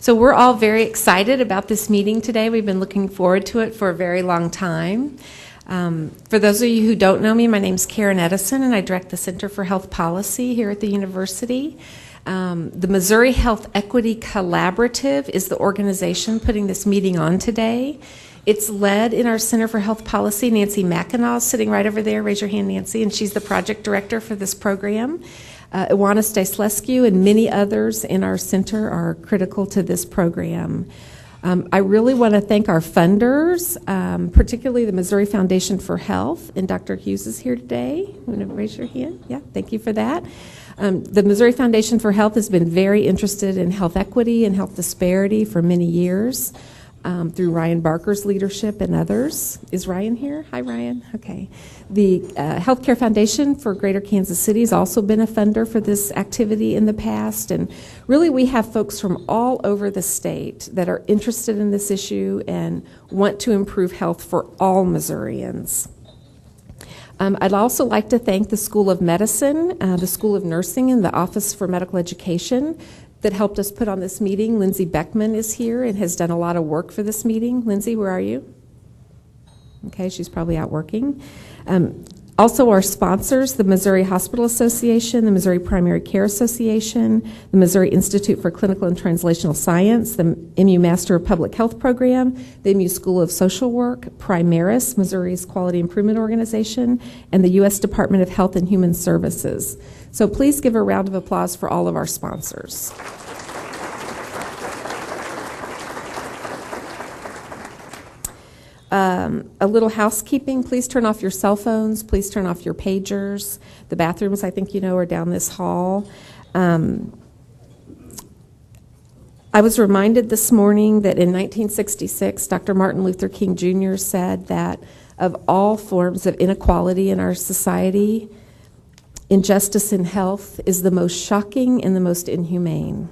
So we're all very excited about this meeting today. We've been looking forward to it for a very long time. For those of you who don't know me, my name's Karen Edison, and I direct the Center for Health Policy here at the university. The Missouri Health Equity Collaborative is the organization putting this meeting on today. It's led in our Center for Health Policy. Nancy Mackinaw is sitting right over there. Raise your hand, Nancy, and she's the project director for this program. Iwana Staslescu and many others in our center are critical to this program. I really want to thank our funders, particularly the Missouri Foundation for Health, and Dr. Hughes is here today. You want to raise your hand? Yeah, thank you for that. The Missouri Foundation for Health has been very interested in health equity and health disparity for many years through Ryan Barker's leadership and others. Is Ryan here? Hi, Ryan. Okay. The Healthcare Foundation for Greater Kansas City has also been a funder for this activity in the past, and really we have folks from all over the state that are interested in this issue and want to improve health for all Missourians. I'd also like to thank the School of Medicine, the School of Nursing, and the Office for Medical Education that helped us put on this meeting. Lindsay Beckman is here and has done a lot of work for this meeting. Lindsay, where are you? Okay, she's probably out working. Also our sponsors, the Missouri Hospital Association, the Missouri Primary Care Association, the Missouri Institute for Clinical and Translational Science, the MU Master of Public Health Program, the MU School of Social Work, Primaris, Missouri's Quality Improvement Organization, and the U.S. Department of Health and Human Services. So please give a round of applause for all of our sponsors. A little housekeeping, please turn off your cell phones, please turn off your pagers. The bathrooms, I think you know, are down this hall. I was reminded this morning that in 1966, Dr. Martin Luther King Jr. said that of all forms of inequality in our society, injustice in health is the most shocking and the most inhumane.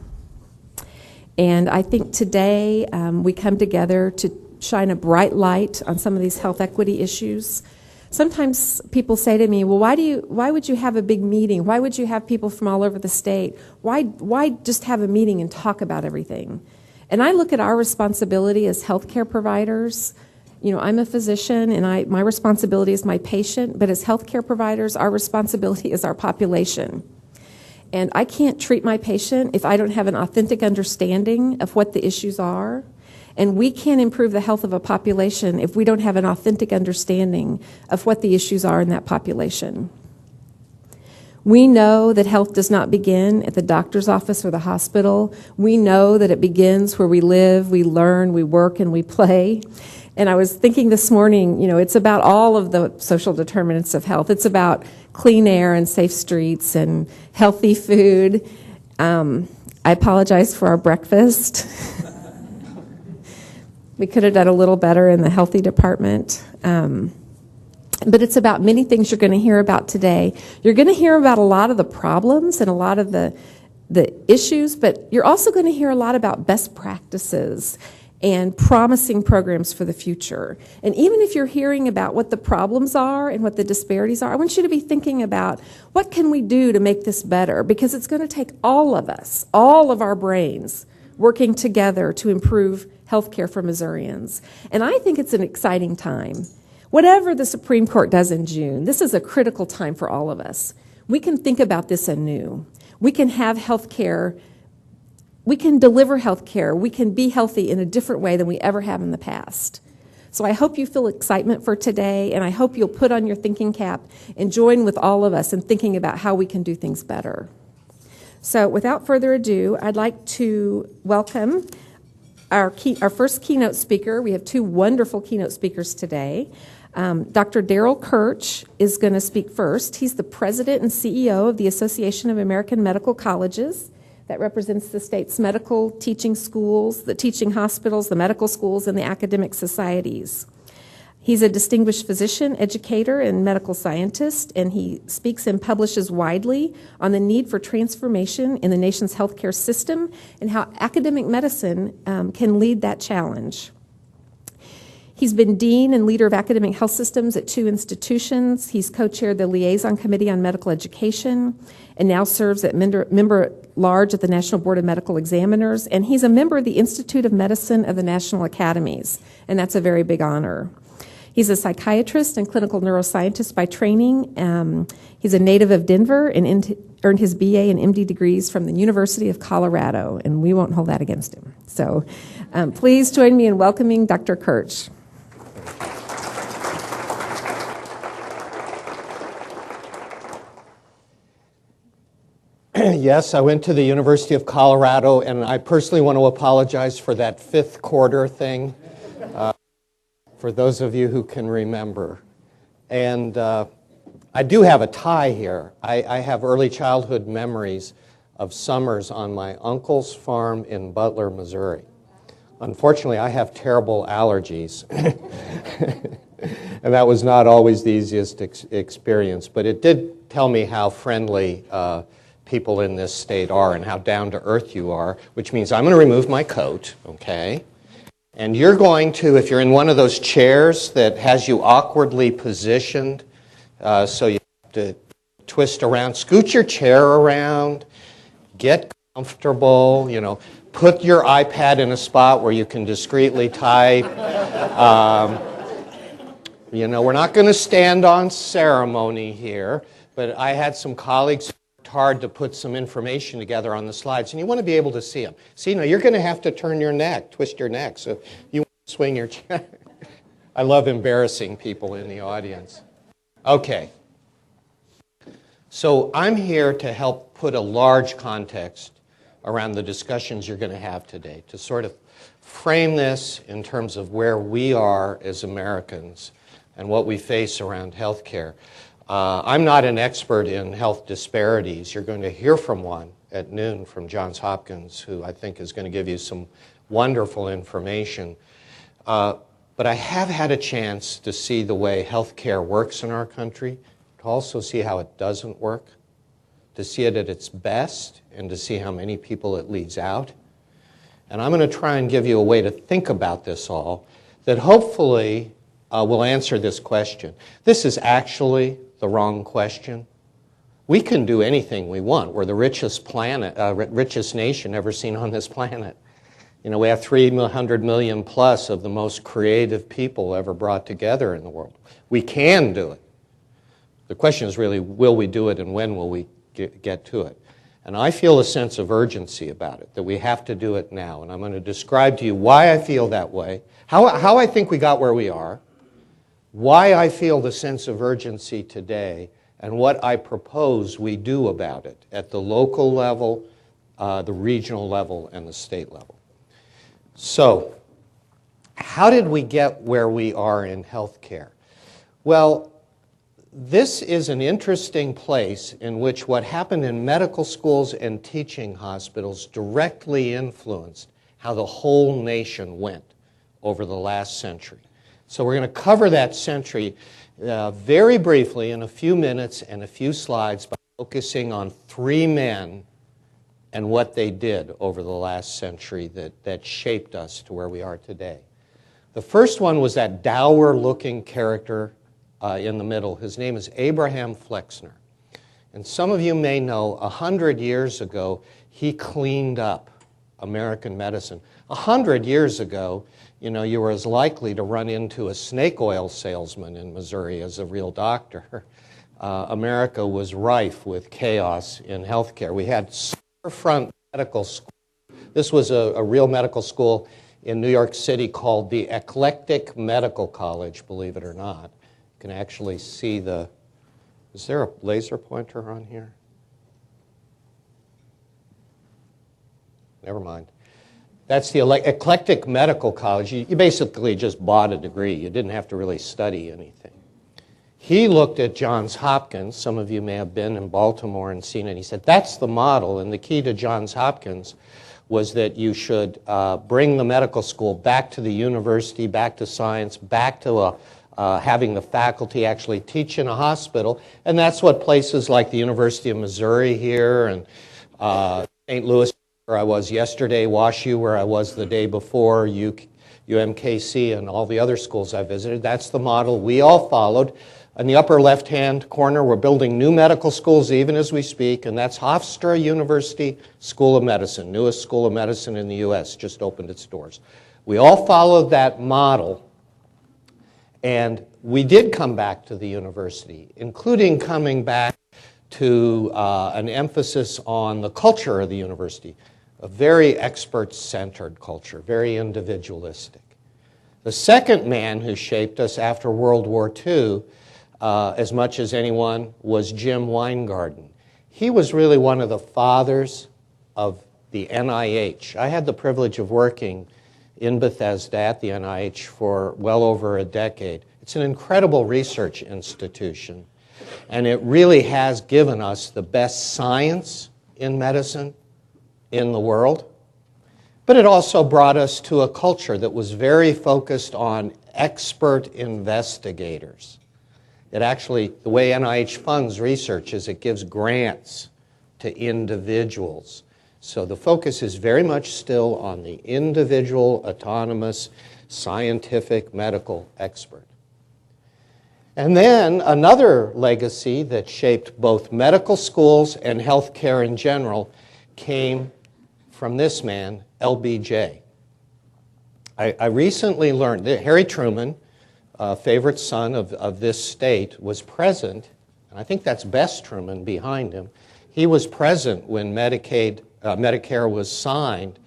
And I think today we come together to shine a bright light on some of these health equity issues. Sometimes people say to me, well, why would you have a big meeting? Why would you have people from all over the state? Why just have a meeting and talk about everything? And I look at our responsibility as healthcare providers. You know, I'm a physician and my responsibility is my patient, but as healthcare providers, our responsibility is our population. And I can't treat my patient if I don't have an authentic understanding of what the issues are. And we can't improve the health of a population if we don't have an authentic understanding of what the issues are in that population. We know that health does not begin at the doctor's office or the hospital. We know that it begins where we live, we learn, we work, and we play. And I was thinking this morning, you know, it's about all of the social determinants of health. It's about clean air and safe streets and healthy food. I apologize for our breakfast. We could have done a little better in the healthy department. But it's about many things you're going to hear about today. You're going to hear about a lot of the problems and a lot of the issues, but you're also going to hear a lot about best practices and promising programs for the future. And even if you're hearing about what the problems are and what the disparities are, I want you to be thinking about what can we do to make this better, because it's going to take all of us, all of our brains, working together to improve healthcare for Missourians. And I think it's an exciting time. Whatever the Supreme Court does in June, this is a critical time for all of us. We can think about this anew. We can have healthcare. We can deliver healthcare. We can be healthy in a different way than we ever have in the past. So I hope you feel excitement for today, and I hope you'll put on your thinking cap and join with all of us in thinking about how we can do things better. So without further ado, I'd like to welcome our first keynote speaker. We have two wonderful keynote speakers today. Dr. Darrel Kirch is going to speak first. He's the president and CEO of the Association of American Medical Colleges. That represents the state's medical teaching schools, the teaching hospitals, the medical schools, and the academic societies. He's a distinguished physician, educator, and medical scientist, and he speaks and publishes widely on the need for transformation in the nation's healthcare system and how academic medicine can lead that challenge. He's been dean and leader of academic health systems at 2 institutions. He's co-chaired the Liaison Committee on Medical Education and now serves as member-large at the National Board of Medical Examiners. And he's a member of the Institute of Medicine of the National Academies, and that's a very big honor. He's a psychiatrist and clinical neuroscientist by training. He's a native of Denver and earned his BA and MD degrees from the University of Colorado, and we won't hold that against him. So please join me in welcoming Dr. Kirch. Yes, I went to the University of Colorado, and I personally want to apologize for that fifth quarter thing, for those of you who can remember. And I do have a tie here. I have early childhood memories of summers on my uncle's farm in Butler, Missouri. Unfortunately, I have terrible allergies, and that was not always the easiest experience, but it did tell me how friendly people in this state are and how down to earth you are, which means I'm going to remove my coat, okay? And you're going to, if you're in one of those chairs that has you awkwardly positioned, so you have to twist around, scoot your chair around, get comfortable, put your iPad in a spot where you can discreetly type. We're not going to stand on ceremony here, but I had some colleagues who worked hard to put some information together on the slides, and you want to be able to see them. See, you're going to have to turn your neck, twist your neck, so you want to swing your chair. I love embarrassing people in the audience. Okay. So I'm here to help put a large context around the discussions you're going to have today, to sort of frame this in terms of where we are as Americans and what we face around healthcare. I'm not an expert in health disparities. You're going to hear from one at noon from Johns Hopkins, who I think is going to give you some wonderful information. But I have had a chance to see the way healthcare works in our country, to also see how it doesn't work, to see it at its best, and to see how many people it leaves out. And I'm going to try and give you a way to think about this all that hopefully will answer this question. This is actually the wrong question. We can do anything we want. We're the richest nation ever seen on this planet. We have 300 million plus of the most creative people ever brought together in the world. We can do it. The question is really, will we do it and when will we get to it? And I feel a sense of urgency about it, that we have to do it now. And I'm going to describe to you why I feel that way, how I think we got where we are, why I feel the sense of urgency today, and what I propose we do about it at the local level, the regional level, and the state level. So, how did we get where we are in healthcare? Well, this is an interesting place in which what happened in medical schools and teaching hospitals directly influenced how the whole nation went over the last century. So we're going to cover that century very briefly in a few minutes and a few slides by focusing on 3 men and what they did over the last century that shaped us to where we are today. The first one was that dour-looking character in the middle. His name is Abraham Flexner. And some of you may know, 100 years ago, he cleaned up American medicine. 100 years ago, you were as likely to run into a snake oil salesman in Missouri as a real doctor. America was rife with chaos in healthcare. We had Front Medical School. This was a real medical school in New York City called the Eclectic Medical College, believe it or not. You can actually see is there a laser pointer on here? Never mind. That's the Eclectic Medical College. You basically just bought a degree. You didn't have to really study anything. He looked at Johns Hopkins. Some of you may have been in Baltimore and seen it. He said, that's the model. And the key to Johns Hopkins was that you should bring the medical school back to the university, back to science, back to having the faculty actually teach in a hospital. And that's what places like the University of Missouri here and St. Louis, where I was yesterday, WashU, where I was the day before, UMKC and all the other schools I visited. That's the model we all followed. In the upper left-hand corner, we're building new medical schools even as we speak, and that's Hofstra University School of Medicine, newest school of medicine in the U.S., just opened its doors. We all followed that model, and we did come back to the university, including coming back to an emphasis on the culture of the university, a very expert-centered culture, very individualistic. The second man who shaped us after World War II, as much as anyone, was Jim Weingarten. He was really one of the fathers of the NIH. I had the privilege of working in Bethesda at the NIH for well over a decade. It's an incredible research institution, and it really has given us the best science in medicine in the world. But it also brought us to a culture that was very focused on expert investigators. It actually, the way NIH funds research is it gives grants to individuals. So the focus is very much still on the individual, autonomous, scientific, medical expert. And then another legacy that shaped both medical schools and healthcare in general came from this man, LBJ. I recently learned that Harry Truman, favorite son of this state, was present, and I think that's Bess Truman behind him. He was present when Medicare was signed,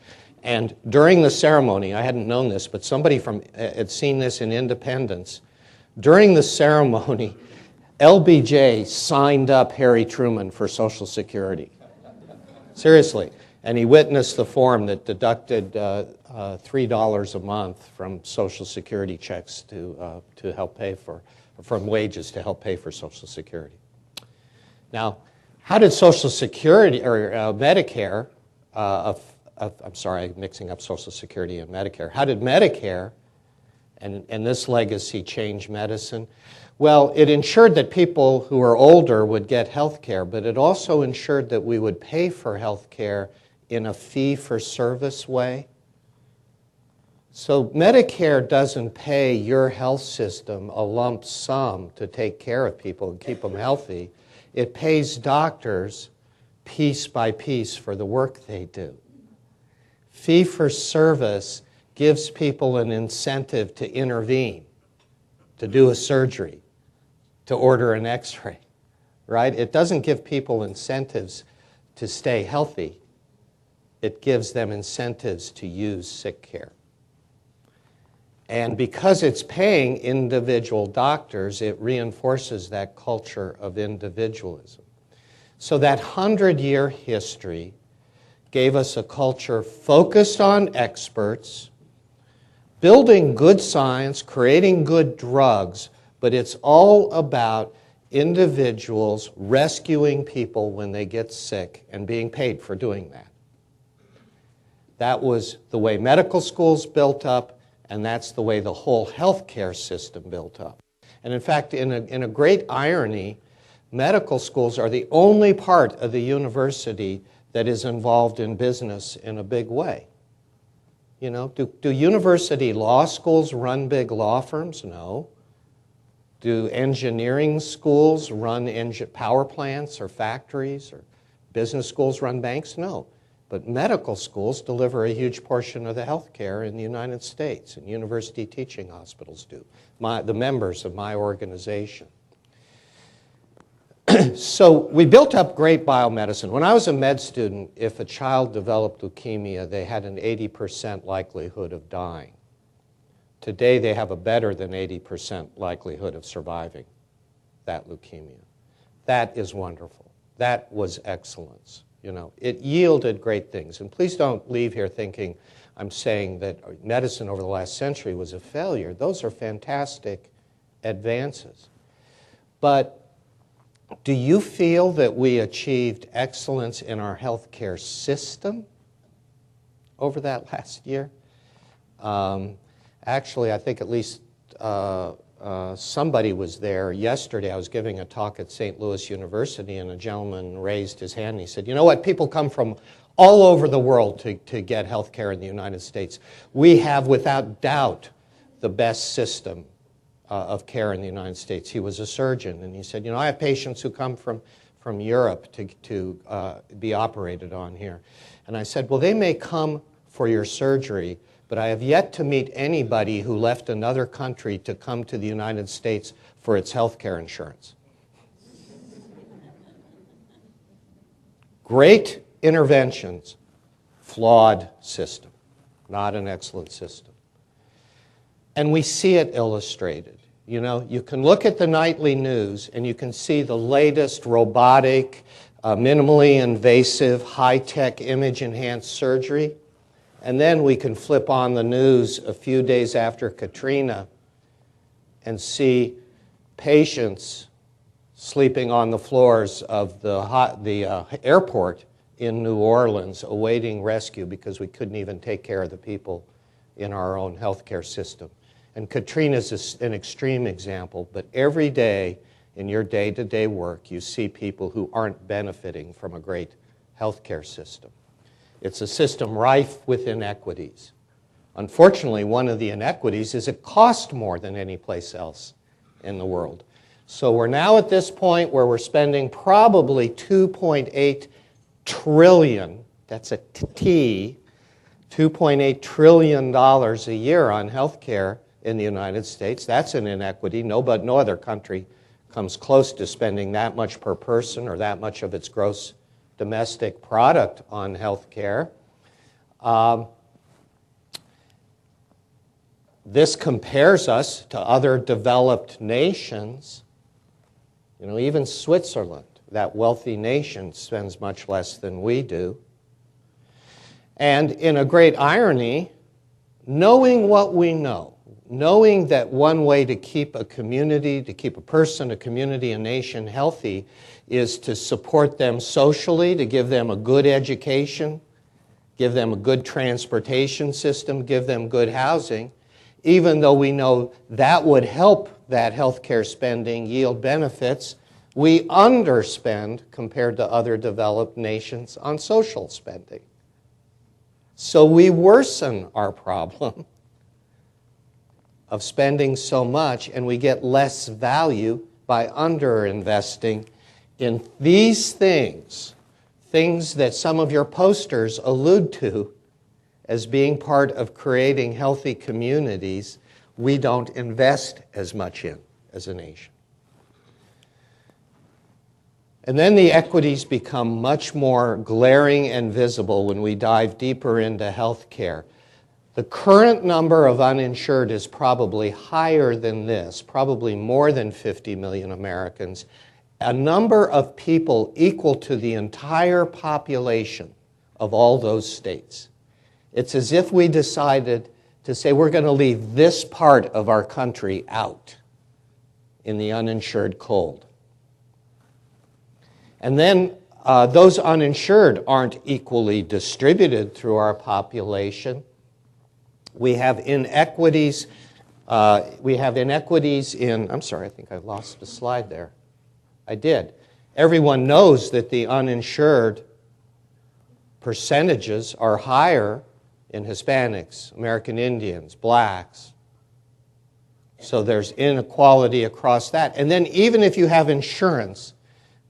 and during the ceremony, I hadn't known this, but somebody had seen this in Independence. During the ceremony, LBJ signed up Harry Truman for Social Security. Seriously. And he witnessed the form that deducted $3 a month from Social Security checks to help pay for, from wages to help pay for Social Security. Now, how did Social Security, or Medicare, I'm sorry, I'm mixing up Social Security and Medicare. How did Medicare and this legacy change medicine? Well, it ensured that people who are older would get health care, but it also ensured that we would pay for health care in a fee-for-service way. So Medicare doesn't pay your health system a lump sum to take care of people and keep them healthy. It pays doctors piece by piece for the work they do. Fee-for-service gives people an incentive to intervene, to do a surgery, to order an x-ray, right? It doesn't give people incentives to stay healthy. It gives them incentives to use sick care. And because it's paying individual doctors, it reinforces that culture of individualism. So that 100-year history gave us a culture focused on experts, building good science, creating good drugs, but it's all about individuals rescuing people when they get sick and being paid for doing that. That was the way medical schools built up, and that's the way the whole healthcare system built up. And in fact, in a great irony, medical schools are the only part of the university that is involved in business in a big way. You know, do university law schools run big law firms? No. Do engineering schools run power plants or factories, or business schools run banks? No. But medical schools deliver a huge portion of the health care in the United States, and university teaching hospitals do, the members of my organization. So we built up great biomedicine. When I was a med student, if a child developed leukemia, they had an 80% likelihood of dying. Today, they have a better than 80% likelihood of surviving that leukemia. That is wonderful. That was excellence. You know, it yielded great things. And please don't leave here thinking I'm saying that medicine over the last century was a failure. Those are fantastic advances. But do you feel that we achieved excellence in our healthcare system over that last year? Actually, I think at least somebody was there yesterday. I was giving a talk at St. Louis University, and a gentleman raised his hand and he said, you know what, people come from all over the world to get health care in the United States. We have, without doubt, the best system of care in the United States. He was a surgeon, and he said, I have patients who come from Europe to be operated on here. And I said, well, they may come for your surgery, but I have yet to meet anybody who left another country to come to the United States for its health care insurance. Great interventions, flawed system, not an excellent system. And we see it illustrated. You can look at the nightly news and you can see the latest robotic, minimally invasive, high-tech image-enhanced surgery. And then we can flip on the news a few days after Katrina and see patients sleeping on the floors of the airport in New Orleans awaiting rescue because we couldn't even take care of the people in our own healthcare system. And Katrina is an extreme example, but every day in your day-to-day work you see people who aren't benefiting from a great healthcare system. It's a system rife with inequities. Unfortunately, one of the inequities is it costs more than any place else in the world. So we're now at this point where we're spending probably $2.8 trillion, that's a T, $2.8 trillion a year on health care in the United States. That's an inequity. No other country comes close to spending that much per person or that much of its gross domestic product on health care. This compares us to other developed nations. Even Switzerland, that wealthy nation, spends much less than we do. And in a great irony, knowing what we know, knowing that one way to keep a community, to keep a person, a community, a nation healthy is to support them socially, to give them a good education, give them a good transportation system, give them good housing, even though we know that would help that healthcare spending yield benefits, we underspend compared to other developed nations on social spending. So we worsen our problem of spending so much, and we get less value by underinvesting in these things that some of your posters allude to as being part of creating healthy communities we don't invest as much in as a nation. And then the equities become much more glaring and visible when we dive deeper into health care. The current number of uninsured is probably higher than this, probably more than 50 million Americans, a number of people equal to the entire population of all those states. It's as if we decided to say we're going to leave this part of our country out in the uninsured cold. And then those uninsured aren't equally distributed through our population. We have inequities. In, I'm sorry, I think I lost a slide there. I did. Everyone knows that the uninsured percentages are higher in Hispanics, American Indians, blacks. So there's inequality across that. And then even if you have insurance,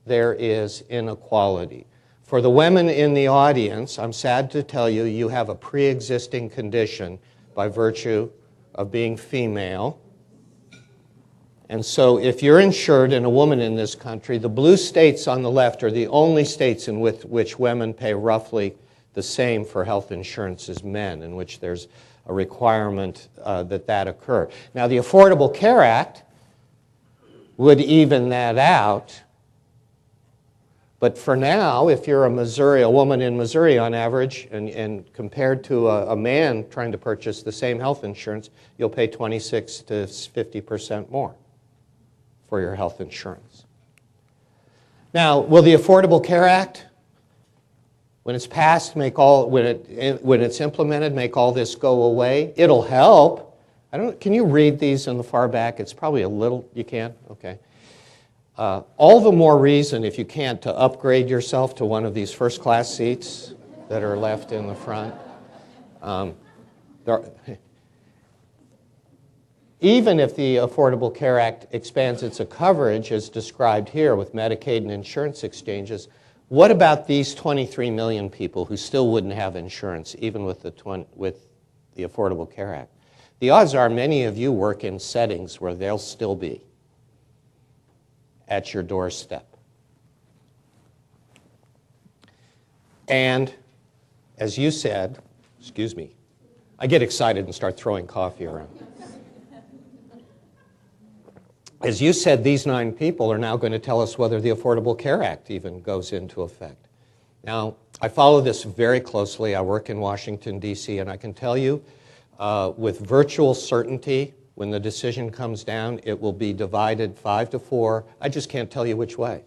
there is inequality. For the women in the audience, I'm sad to tell you, you have a pre-existing condition by virtue of being female. And so if you're insured and a woman in this country, the blue states on the left are the only states in which women pay roughly the same for health insurance as men, in which there's a requirement that occur. Now, the Affordable Care Act would even that out. But for now, if you're a woman in Missouri on average, and compared to a man trying to purchase the same health insurance, you'll pay 26 to 50% more for your health insurance. Now, will the Affordable Care Act, when it's passed, when it's implemented, make all this go away? It'll help. Can you read these in the far back? It's probably a little, you can? Okay. All the more reason, if you can't, to upgrade yourself to one of these first-class seats. that are left in the front. Even if the Affordable Care Act expands its coverage, as described here with Medicaid and insurance exchanges, what about these 23 million people who still wouldn't have insurance, even with the Affordable Care Act? The odds are many of you work in settings where they'll still be at your doorstep. And as you said, excuse me, I get excited and start throwing coffee around. As you said, these 9 people are now going to tell us whether the Affordable Care Act even goes into effect. Now, I follow this very closely. I work in Washington, D.C., and I can tell you with virtual certainty, when the decision comes down, it will be divided 5-4. I just can't tell you which way.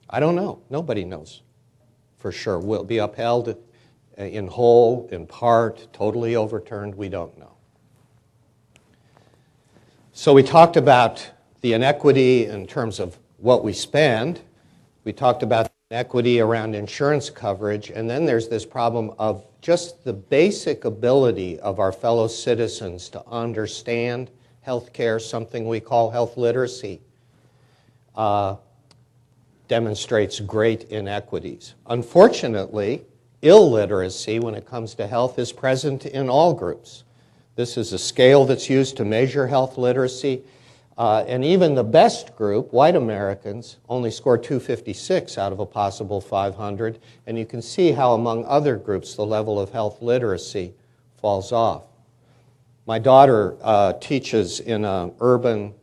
I don't know. Nobody knows for sure. Will it be upheld in whole, in part, totally overturned? We don't know. So we talked about the inequity in terms of what we spend. We talked about the inequity around insurance coverage. And then there's this problem of just the basic ability of our fellow citizens to understand health care, something we call health literacy, demonstrates great inequities. Unfortunately, illiteracy when it comes to health is present in all groups. This is a scale that's used to measure health literacy. And even the best group, white Americans, only score 256 out of a possible 500. And you can see how among other groups the level of health literacy falls off. My daughter teaches in an urban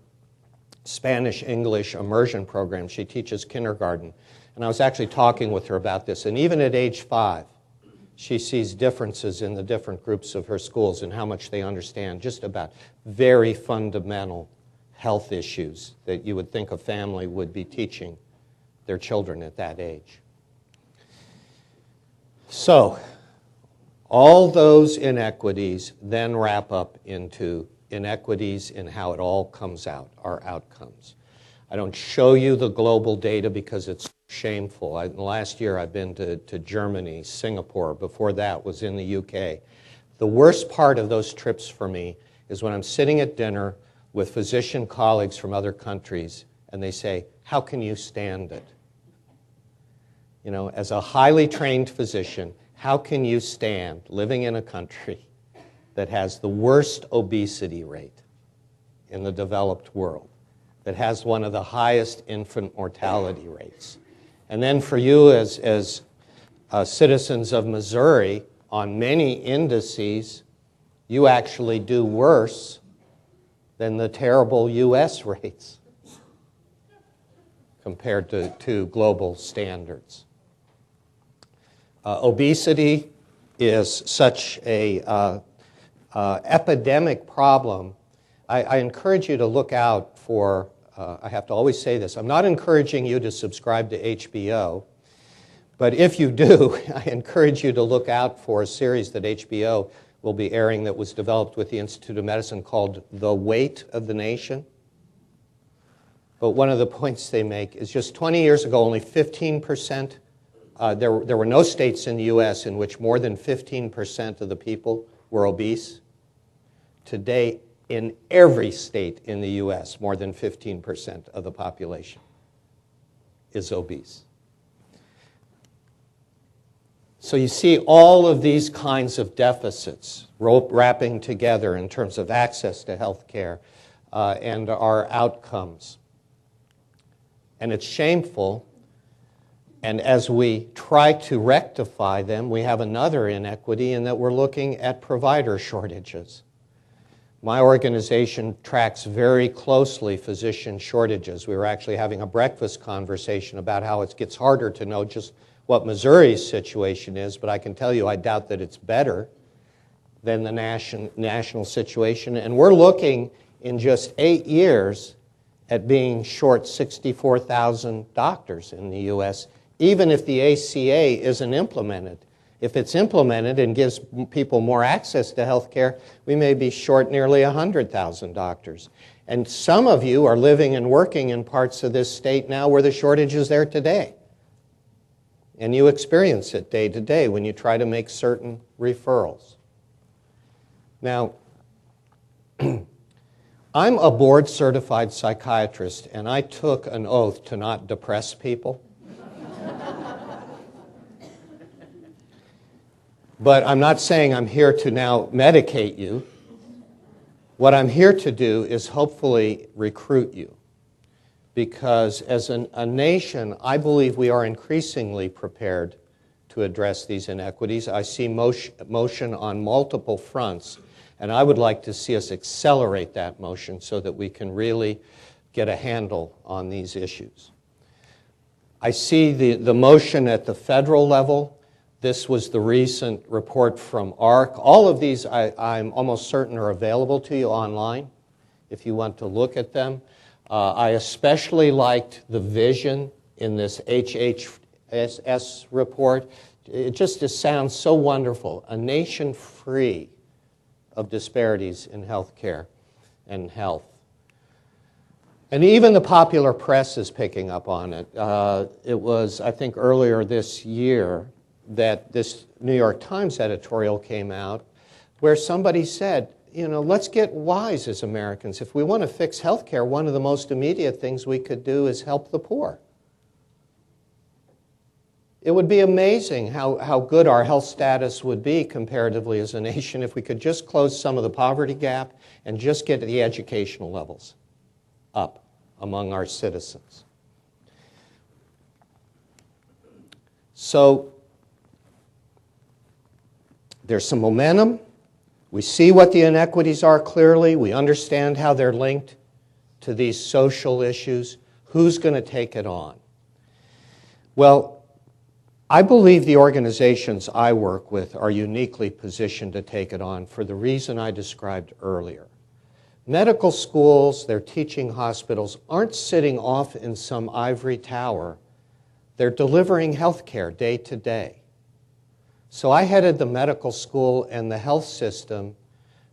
Spanish-English immersion program. She teaches kindergarten. And I was actually talking with her about this. And even at age 5, she sees differences in the different groups of her schools and how much they understand just about very fundamental health issues that you would think a family would be teaching their children at that age. So, all those inequities then wrap up into inequities in how it all comes out, our outcomes. I don't show you the global data because it's shameful. Last year I've been to Germany, Singapore. Before that was in the UK. The worst part of those trips for me is when I'm sitting at dinner with physician colleagues from other countries and they say, "How can you stand it?" You know, as a highly trained physician, how can you stand living in a country that has the worst obesity rate in the developed world, that has one of the highest infant mortality rates? And then for you as citizens of Missouri, on many indices, you actually do worse than the terrible U.S. rates compared to global standards. Obesity is such a epidemic problem. I encourage you to look out for, I have to always say this, I'm not encouraging you to subscribe to HBO, but if you do, I encourage you to look out for a series that HBO will be airing that was developed with the Institute of Medicine called The Weight of the Nation. But one of the points they make is just 20 years ago, only 15%, there were no states in the U.S. in which more than 15% of the people were obese. Today, in every state in the U.S., more than 15% of the population is obese. So you see all of these kinds of deficits wrapping together in terms of access to health care and our outcomes. And it's shameful. And as we try to rectify them, we have another inequity in that we're looking at provider shortages. My organization tracks very closely physician shortages. We were actually having a breakfast conversation about how it gets harder to know just what Missouri's situation is, but I can tell you I doubt that it's better than the national situation. And we're looking in just 8 years at being short 64,000 doctors in the U.S., even if the ACA isn't implemented. If it's implemented and gives people more access to health care, we may be short nearly 100,000 doctors. And some of you are living and working in parts of this state now where the shortage is there today. And you experience it day to day when you try to make certain referrals. Now, I'm a board-certified psychiatrist, and I took an oath to not depress people. But I'm not saying I'm here to now medicate you. What I'm here to do is hopefully recruit you. Because as a nation, I believe we are increasingly prepared to address these inequities. I see motion on multiple fronts, and I would like to see us accelerate that motion so that we can really get a handle on these issues. I see the motion at the federal level. This was the recent report from ARC. All of these, I'm almost certain, are available to you online if you want to look at them. I especially liked the vision in this HHS report. It just sounds so wonderful. A nation free of disparities in healthcare and health. And even the popular press is picking up on it. It was, I think, earlier this year that this New York Times editorial came out where somebody said, you know, let's get wise as Americans. If we want to fix healthcare, one of the most immediate things we could do is help the poor. It would be amazing how good our health status would be comparatively as a nation if we could just close some of the poverty gap and just get the educational levels up among our citizens. So there's some momentum. We see what the inequities are clearly. We understand how they're linked to these social issues. Who's going to take it on? Well, I believe the organizations I work with are uniquely positioned to take it on for the reason I described earlier. Medical schools, their teaching hospitals, aren't sitting off in some ivory tower. They're delivering health care day to day. So I headed the medical school and the health system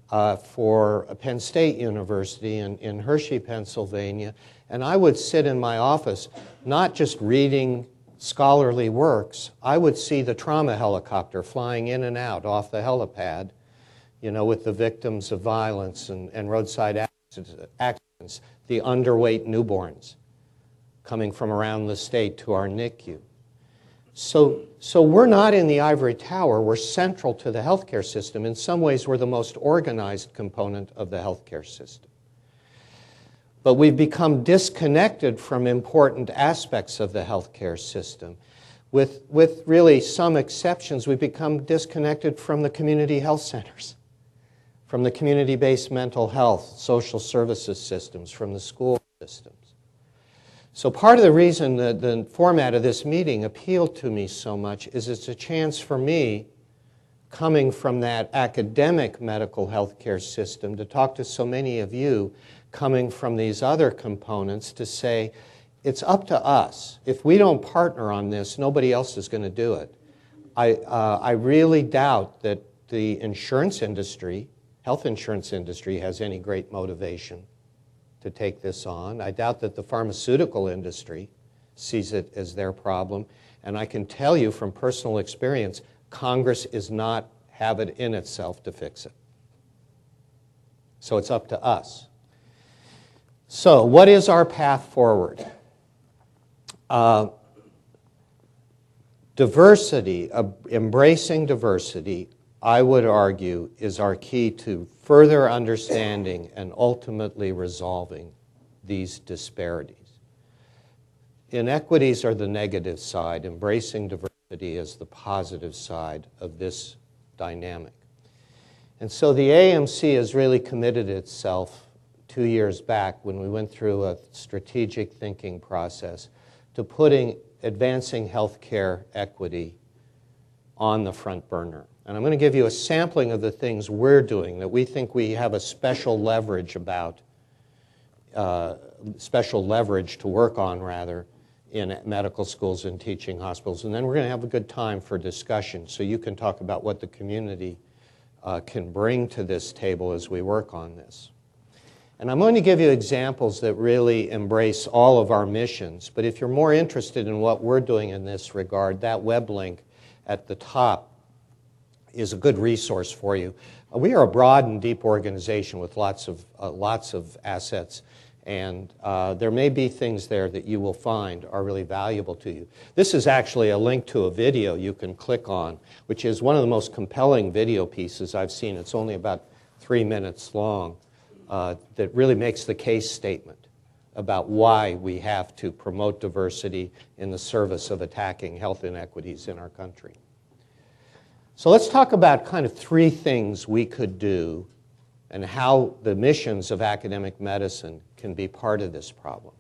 for Penn State University in Hershey, Pennsylvania, and I would sit in my office not just reading scholarly works. I would see the trauma helicopter flying in and out off the helipad, you know, with the victims of violence and roadside accidents, the underweight newborns coming from around the state to our NICU. So we're not in the ivory tower. We're central to the healthcare system. In some ways, we're the most organized component of the healthcare system. But we've become disconnected from important aspects of the healthcare system. With really some exceptions, we've become disconnected from the community health centers, from the community-based mental health, social services systems, from the school systems. So part of the reason that the format of this meeting appealed to me so much is it's a chance for me, coming from that academic medical healthcare system, to talk to so many of you coming from these other components to say, it's up to us. If we don't partner on this, nobody else is going to do it. I really doubt that the insurance industry, health insurance industry, has any great motivation to take this on. I doubt that the pharmaceutical industry sees it as their problem. And I can tell you from personal experience, Congress is not have it in itself to fix it. So it's up to us. So what is our path forward? Diversity, embracing diversity, I would argue, is our key to further understanding and ultimately resolving these disparities. Inequities are the negative side. Embracing diversity is the positive side of this dynamic. And so the AAMC has really committed itself 2 years back when we went through a strategic thinking process to putting advancing healthcare equity on the front burner. And I'm going to give you a sampling of the things we're doing that we think we have a special leverage about, special leverage to work on, rather, in medical schools and teaching hospitals. And then we're going to have a good time for discussion so you can talk about what the community can bring to this table as we work on this. And I'm going to give you examples that really embrace all of our missions. But if you're more interested in what we're doing in this regard, that web link at the top is a good resource for you. We are a broad and deep organization with lots of assets, and there may be things there that you will find are really valuable to you. This is actually a link to a video you can click on, which is one of the most compelling video pieces I've seen. It's only about 3 minutes long, that really makes the case statement about why we have to promote diversity in the service of attacking health inequities in our country. So let's talk about kind of 3 things we could do and how the missions of academic medicine can be part of this problem.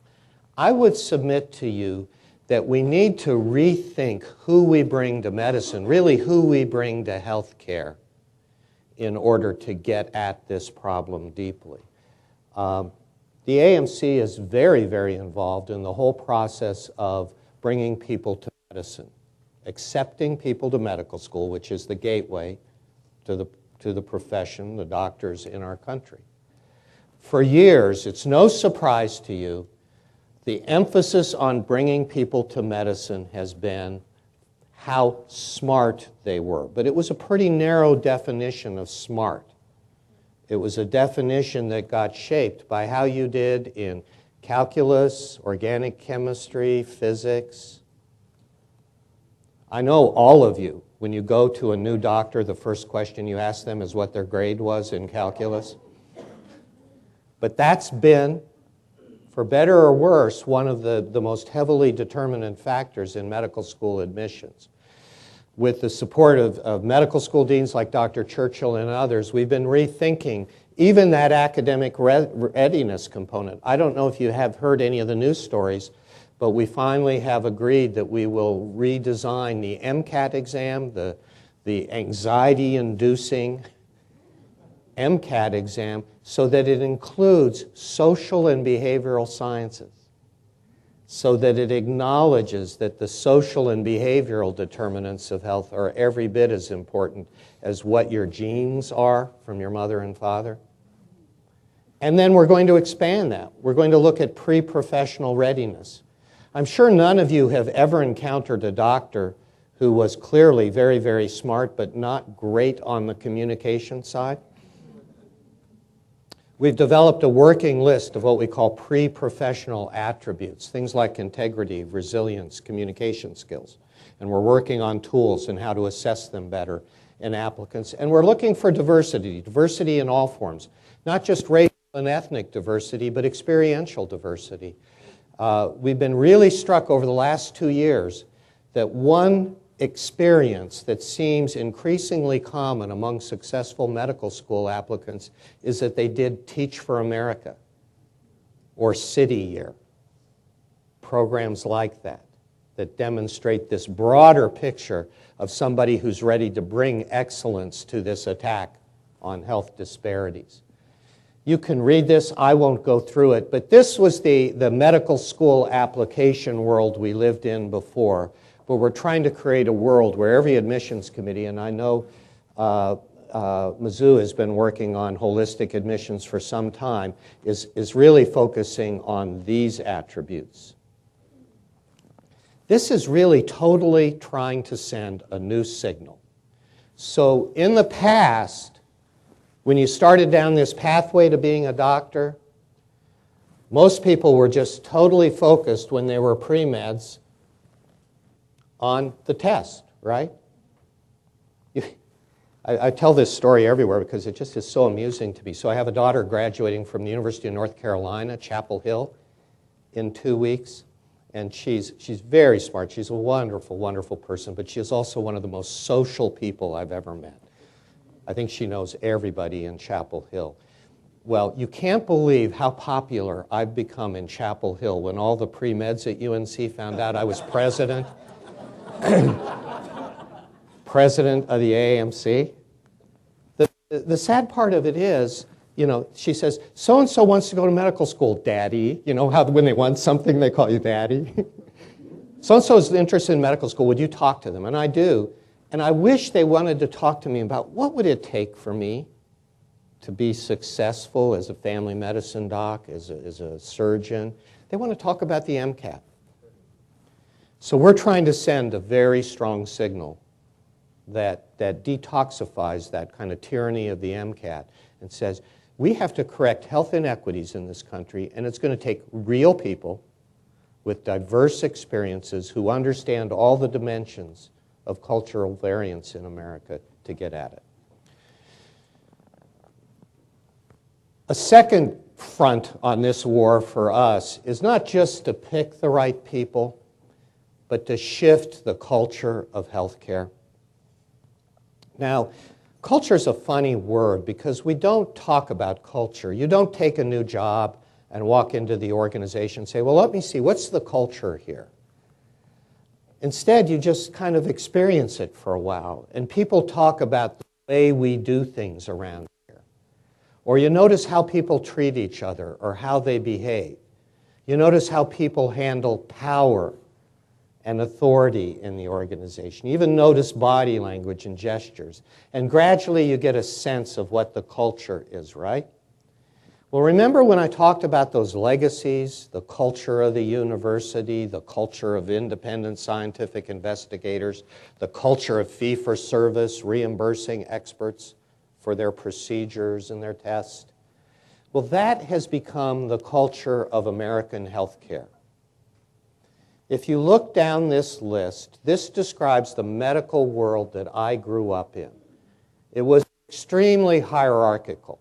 I would submit to you that we need to rethink who we bring to medicine, really who we bring to health care, in order to get at this problem deeply. The AAMC is very, very involved in the whole process of bringing people to medicine, accepting people to medical school, which is the gateway to the profession, the doctors in our country. For years, it's no surprise to you, the emphasis on bringing people to medicine has been how smart they were. But it was a pretty narrow definition of smart. It was a definition that got shaped by how you did in calculus, organic chemistry, physics. I know all of you, when you go to a new doctor, the first question you ask them is what their grade was in calculus. But that's been, for better or worse, one of the most heavily determinant factors in medical school admissions. With the support of medical school deans like Dr. Churchill and others, we've been rethinking even that academic readiness component. I don't know if you have heard any of the news stories, but we finally have agreed that we will redesign the MCAT exam, the anxiety-inducing MCAT exam, so that it includes social and behavioral sciences, so that it acknowledges that the social and behavioral determinants of health are every bit as important as what your genes are from your mother and father. And then we're going to expand that. We're going to look at pre-professional readiness. I'm sure none of you have ever encountered a doctor who was clearly very, very smart, but not great on the communication side. We've developed a working list of what we call pre-professional attributes, things like integrity, resilience, communication skills. And we're working on tools and how to assess them better in applicants. And we're looking for diversity, diversity in all forms, not just racial and ethnic diversity, but experiential diversity. We've been really struck over the last 2 years that one experience that seems increasingly common among successful medical school applicants is that they did Teach for America or City Year, programs like that demonstrate this broader picture of somebody who's ready to bring excellence to this attack on health disparities. You can read this, I won't go through it, but this was the medical school application world we lived in before, but we're trying to create a world where every admissions committee, and I know Mizzou has been working on holistic admissions for some time, is really focusing on these attributes. This is really totally trying to send a new signal. So in the past, when you started down this pathway to being a doctor, most people were just totally focused when they were pre-meds on the test, right? I tell this story everywhere because it just is so amusing to me. So I have a daughter graduating from the University of North Carolina, Chapel Hill, in 2 weeks. And she's very smart. She's a wonderful, wonderful person, but she is also one of the most social people I've ever met. I think she knows everybody in Chapel Hill. Well, you can't believe how popular I've become in Chapel Hill when all the pre-meds at UNC found out I was president. President of the AAMC. The sad part of it is, you know, she says, so-and-so wants to go to medical school, Daddy. You know how when they want something, they call you Daddy? So-and-so is interested in medical school. Would you talk to them? And I do. And I wish they wanted to talk to me about what would it take for me to be successful as a family medicine doc, as a surgeon. They want to talk about the MCAT. So we're trying to send a very strong signal that detoxifies that kind of tyranny of the MCAT and says, we have to correct health inequities in this country, and it's going to take real people with diverse experiences who understand all the dimensions of cultural variance in America to get at it. A second front on this war for us is not just to pick the right people, but to shift the culture of healthcare. Now, culture is a funny word because we don't talk about culture. You don't take a new job and walk into the organization and say, well, let me see, what's the culture here? Instead, you just kind of experience it for a while, and people talk about the way we do things around here. Or you notice how people treat each other or how they behave. You notice how people handle power and authority in the organization. You even notice body language and gestures. And gradually you get a sense of what the culture is, right? Well, remember when I talked about those legacies, the culture of the university, the culture of independent scientific investigators, the culture of fee-for-service, reimbursing experts for their procedures and their tests? Well, that has become the culture of American healthcare. If you look down this list, this describes the medical world that I grew up in. It was extremely hierarchical.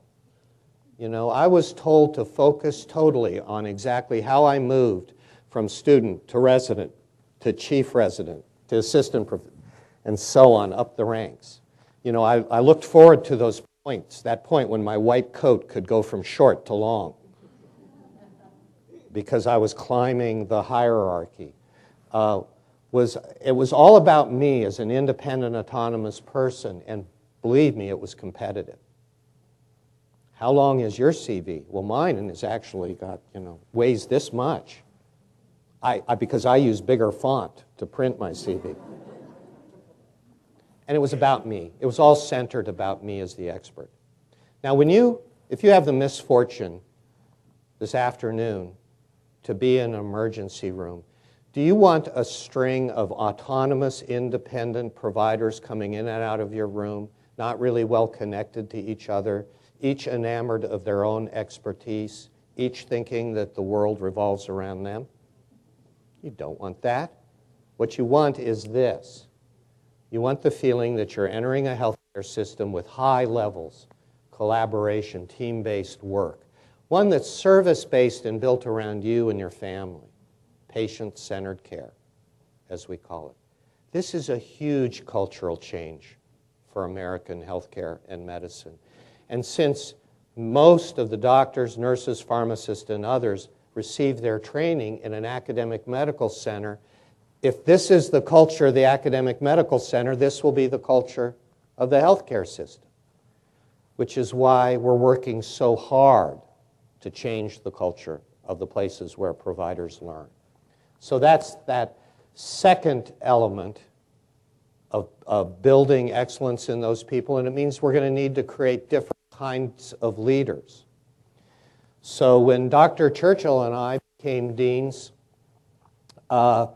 You know, I was told to focus totally on exactly how I moved from student to resident to chief resident to assistant and so on up the ranks. You know, I looked forward to those points, that point when my white coat could go from short to long because I was climbing the hierarchy. It was all about me as an independent, autonomous person, and believe me, it was competitive. How long is your CV? Well, mine has actually got, weighs this much. Because I use bigger font to print my CV. And it was about me. It was all centered about me as the expert. Now, if you have the misfortune this afternoon to be in an emergency room, do you want a string of autonomous, independent providers coming in and out of your room, not really well connected to each other, each enamored of their own expertise, each thinking that the world revolves around them? You don't want that. What you want is this. You want the feeling that you're entering a healthcare system with high levels, collaboration, team-based work, one that's service-based and built around you and your family, patient-centered care, as we call it. This is a huge cultural change for American healthcare and medicine. And since most of the doctors, nurses, pharmacists, and others receive their training in an academic medical center, if this is the culture of the academic medical center, this will be the culture of the healthcare system, which is why we're working so hard to change the culture of the places where providers learn. So that's that second element of building excellence in those people, and it means we're going to need to create different kinds of leaders. So when Dr. Churchill and I became deans, when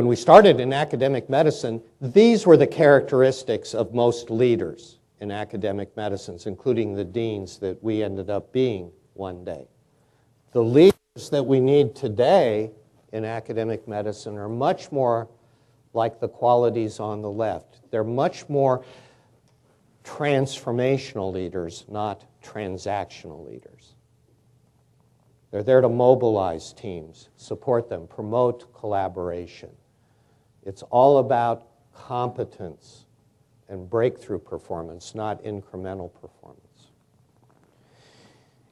we started in academic medicine, these were the characteristics of most leaders in academic medicines, including the deans that we ended up being one day. The leaders that we need today in academic medicine are much more like the qualities on the left. They're much more transformational leaders, not transactional leaders. They're there to mobilize teams, support them, promote collaboration. It's all about competence and breakthrough performance, not incremental performance.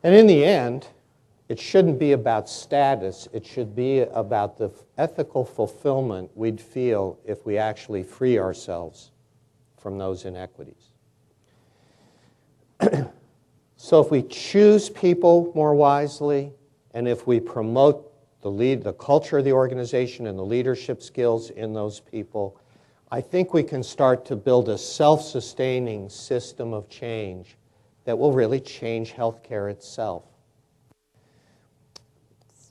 And in the end, it shouldn't be about status. It should be about the ethical fulfillment we'd feel if we actually free ourselves from those inequities. So if we choose people more wisely, and if we promote the culture of the organization and the leadership skills in those people, I think we can start to build a self-sustaining system of change that will really change healthcare itself.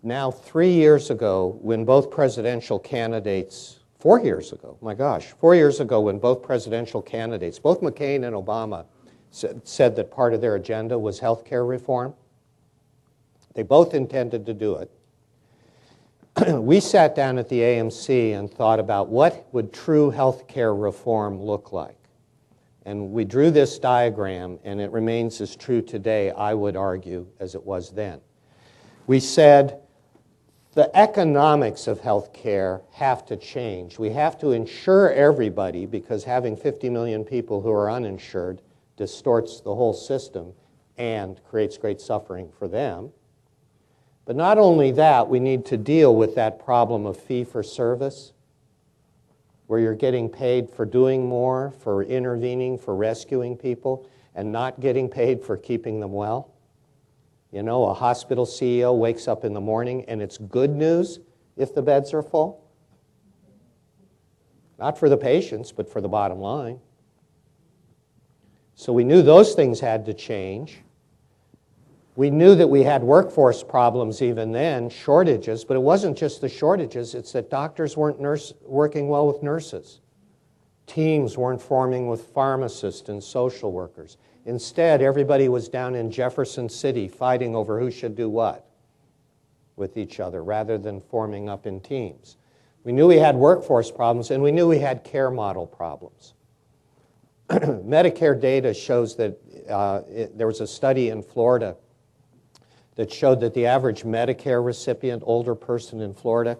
Now, 3 years ago, when both presidential candidates, 4 years ago, my gosh, 4 years ago when both presidential candidates, both McCain and Obama, said that part of their agenda was healthcare reform. They both intended to do it. We sat down at the AAMC and thought about what would true healthcare reform look like. And we drew this diagram, and it remains as true today, I would argue, as it was then. We said the economics of healthcare have to change. We have to insure everybody, because having 50 million people who are uninsured distorts the whole system and creates great suffering for them. But not only that, we need to deal with that problem of fee-for-service, where you're getting paid for doing more, for intervening, for rescuing people, and not getting paid for keeping them well. You know, a hospital CEO wakes up in the morning and it's good news if the beds are full. Not for the patients, but for the bottom line. So we knew those things had to change. We knew that we had workforce problems even then, shortages, but it wasn't just the shortages, it's that doctors weren't working well with nurses. Teams weren't forming with pharmacists and social workers. Instead, everybody was down in Jefferson City fighting over who should do what with each other rather than forming up in teams. We knew we had workforce problems, and we knew we had care model problems. Medicare data shows that there was a study in Florida that showed that the average Medicare recipient, older person in Florida,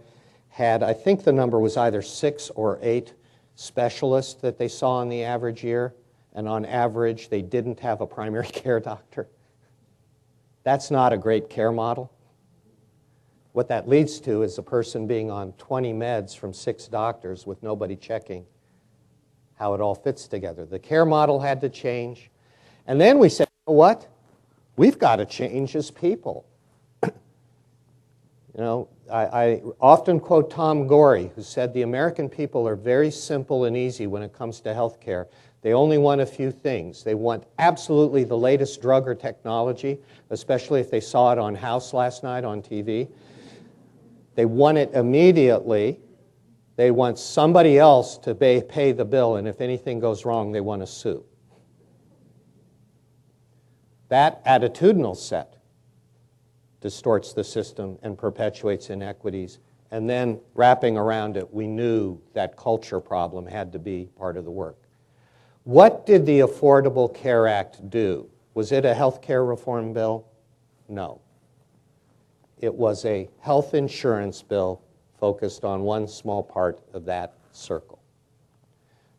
had, I think the number was either 6 or 8 specialists that they saw in the average year, and on average, they didn't have a primary care doctor. That's not a great care model. What that leads to is a person being on 20 meds from 6 doctors with nobody checking how it all fits together. The care model had to change. And then we said, you know what? We've got to change as people. You know, I often quote Tom Gorey, who said the American people are very simple and easy when it comes to health care. They only want a few things. They want absolutely the latest drug or technology, especially if they saw it on House last night on TV. They want it immediately. They want somebody else to pay the bill, and if anything goes wrong, they want to sue. That attitudinal set distorts the system and perpetuates inequities. And then wrapping around it, we knew that culture problem had to be part of the work. What did the Affordable Care Act do? Was it a health care reform bill? No. It was a health insurance bill focused on one small part of that circle.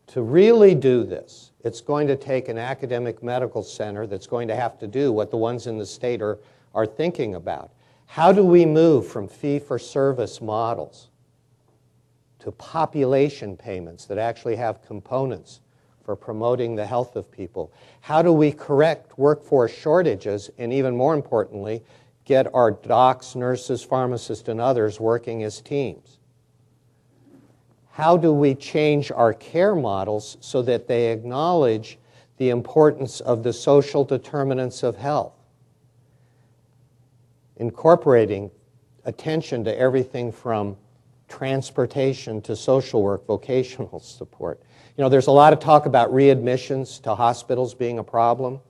To really do this, it's going to take an academic medical center that's going to have to do what the ones in the state are thinking about. How do we move from fee-for-service models to population payments that actually have components for promoting the health of people? How do we correct workforce shortages and, even more importantly, get our docs, nurses, pharmacists, and others working as teams? How do we change our care models so that they acknowledge the importance of the social determinants of health, incorporating attention to everything from transportation to social work, vocational support? You know, there's a lot of talk about readmissions to hospitals being a problem.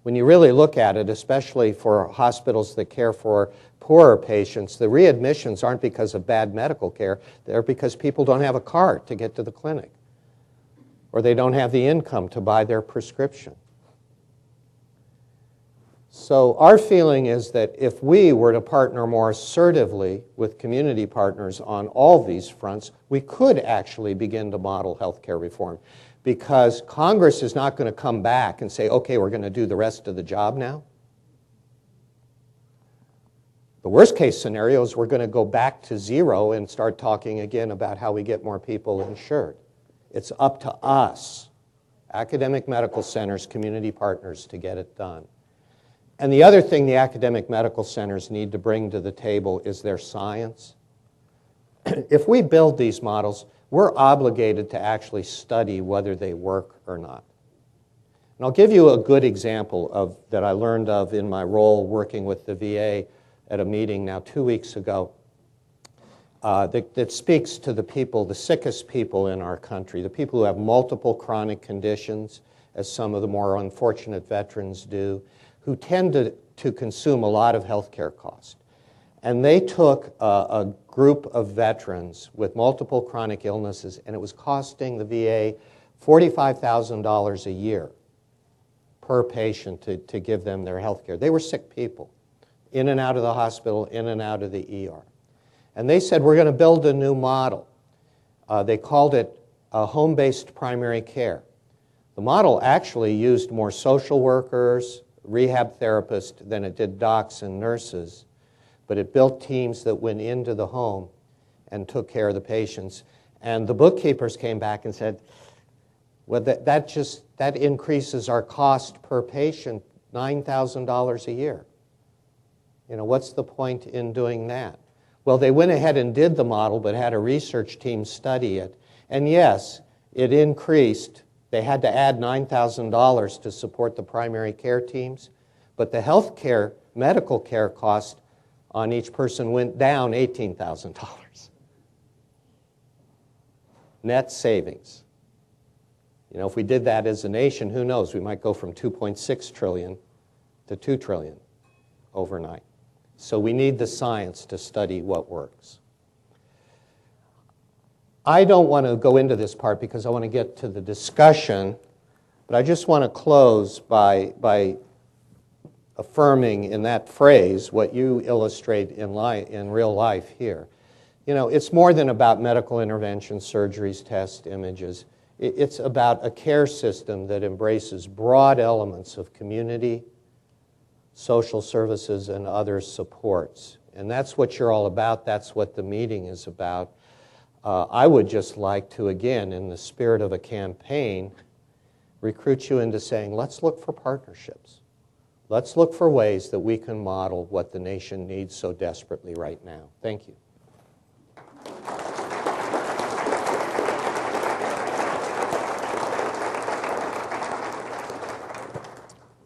When you really look at it, especially for hospitals that care for poorer patients, the readmissions aren't because of bad medical care. They're because people don't have a car to get to the clinic, or they don't have the income to buy their prescription. So our feeling is that if we were to partner more assertively with community partners on all these fronts, we could actually begin to model healthcare reform, because Congress is not going to come back and say, okay, we're going to do the rest of the job now. The worst case scenario is we're going to go back to zero and start talking again about how we get more people insured. It's up to us, academic medical centers, community partners, to get it done. And the other thing the academic medical centers need to bring to the table is their science. If we build these models, we're obligated to actually study whether they work or not. And I'll give you a good example that I learned of in my role working with the VA at a meeting now 2 weeks ago that speaks to the people, the sickest people in our country, the people who have multiple chronic conditions, as some of the more unfortunate veterans do, who tend to consume a lot of healthcare costs. And they took a group of veterans with multiple chronic illnesses, and it was costing the VA $45,000 a year per patient to give them their health care. They were sick people, in and out of the hospital, in and out of the ER. And they said, we're going to build a new model. They called it home-based primary care. The model actually used more social workers, rehab therapists than it did docs and nurses, but it built teams that went into the home and took care of the patients. And the bookkeepers came back and said, well, that increases our cost per patient $9,000 a year. You know, what's the point in doing that? Well, they went ahead and did the model, but had a research team study it. And yes, it increased. They had to add $9,000 to support the primary care teams, but the health care, medical care cost on each person went down $18,000. Net savings. You know, if we did that as a nation, who knows? We might go from 2.6 trillion to 2 trillion overnight. So we need the science to study what works. I don't want to go into this part because I want to get to the discussion, but I just want to close by affirming in that phrase what you illustrate in real life here. You know, it's more than about medical intervention, surgeries, tests, images. It's about a care system that embraces broad elements of community, social services, and other supports. And that's what you're all about. That's what the meeting is about. I would just like to, again, in the spirit of a campaign, recruit you into saying, let's look for partnerships. Let's look for ways that we can model what the nation needs so desperately right now. Thank you.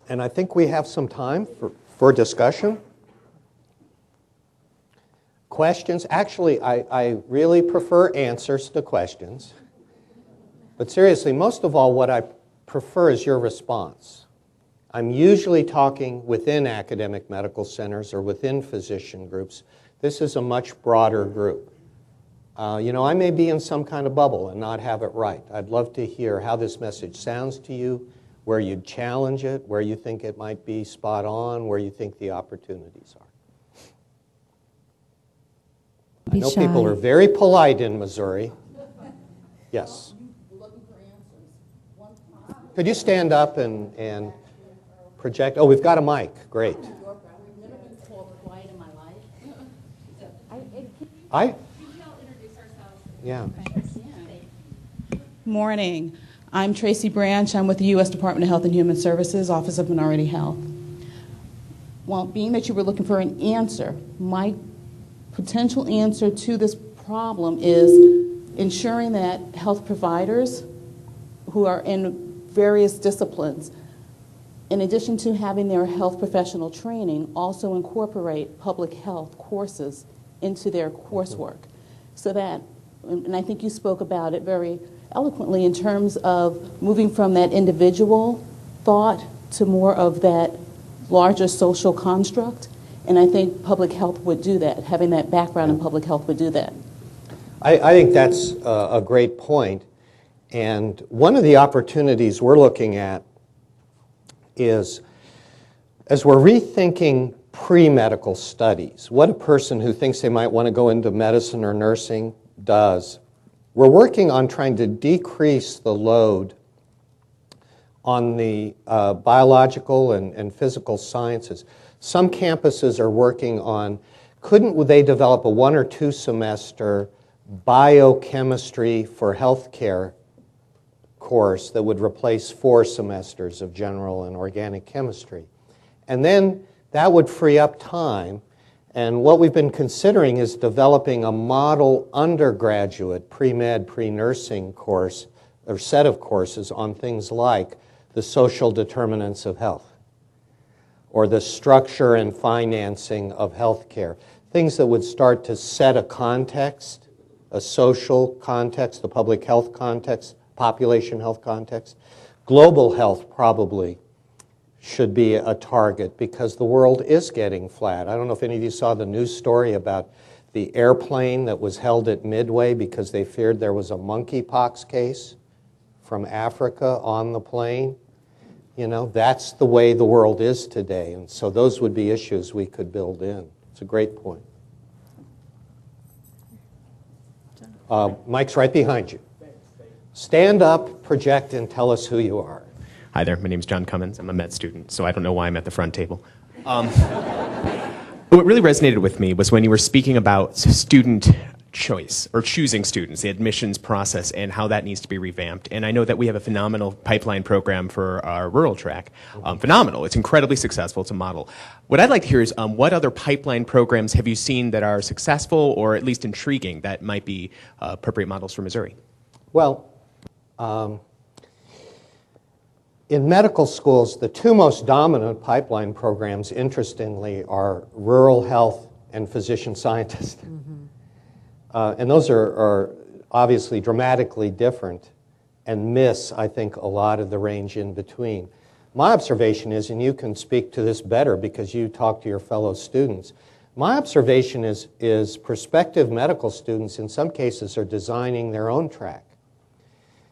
And I think we have some time for discussion. Questions? Actually, I really prefer answers to questions. But seriously, most of all, what I prefer is your response. I'm usually talking within academic medical centers or within physician groups. This is a much broader group. You know, I may be in some kind of bubble and not have it right. I'd love to hear how this message sounds to you, where you'd challenge it, where you think it might be spot on, where you think the opportunities are. I know people are very polite in Missouri. Yes. Could you stand up and project? Oh, we've got a mic. Great. We've never been called quiet in my life. Yeah. Morning. I'm Tracy Branch. I'm with the U.S. Department of Health and Human Services, Office of Minority Health. Well, being that you were looking for an answer, my potential answer to this problem is ensuring that health providers who are in various disciplines, in addition to having their health professional training, also incorporate public health courses into their coursework. So that, and I think you spoke about it very eloquently in terms of moving from that individual thought to more of that larger social construct. And I think public health would do that. Having that background in public health would do that. I think that's a great point. And one of the opportunities we're looking at is, as we're rethinking pre-medical studies, what a person who thinks they might want to go into medicine or nursing does, we're working on trying to decrease the load on the biological and physical sciences. Some campuses are working on, couldn't they develop a 1 or 2 semester biochemistry for healthcare course that would replace 4 semesters of general and organic chemistry? And then that would free up time, And what we've been considering is developing a model undergraduate pre-med, pre-nursing course or set of courses on things like the social determinants of health or the structure and financing of healthcare, things that would start to set a context, a social context, the public health context, population health context. Global health probably should be a target because the world is getting flat. I don't know if any of you saw the news story about the airplane that was held at Midway because they feared there was a monkeypox case from Africa on the plane. You know, that's the way the world is today. And so those would be issues we could build in. It's a great point. Mike's right behind you. Stand up, project, and tell us who you are. Hi there, my name's John Cummins. I'm a med student, so I don't know why I'm at the front table. What really resonated with me was when you were speaking about student choice, or choosing students, the admissions process, and how that needs to be revamped. And I know that we have a phenomenal pipeline program for our rural track. Phenomenal. It's incredibly successful. It's a model. What I'd like to hear is what other pipeline programs have you seen that are successful or at least intriguing that might be appropriate models for Missouri? Well, in medical schools, the two most dominant pipeline programs, interestingly, are rural health and physician scientist. And those are obviously dramatically different and miss, I think, a lot of the range in between. My observation is, and you can speak to this better because you talk to your fellow students, my observation is prospective medical students in some cases are designing their own track.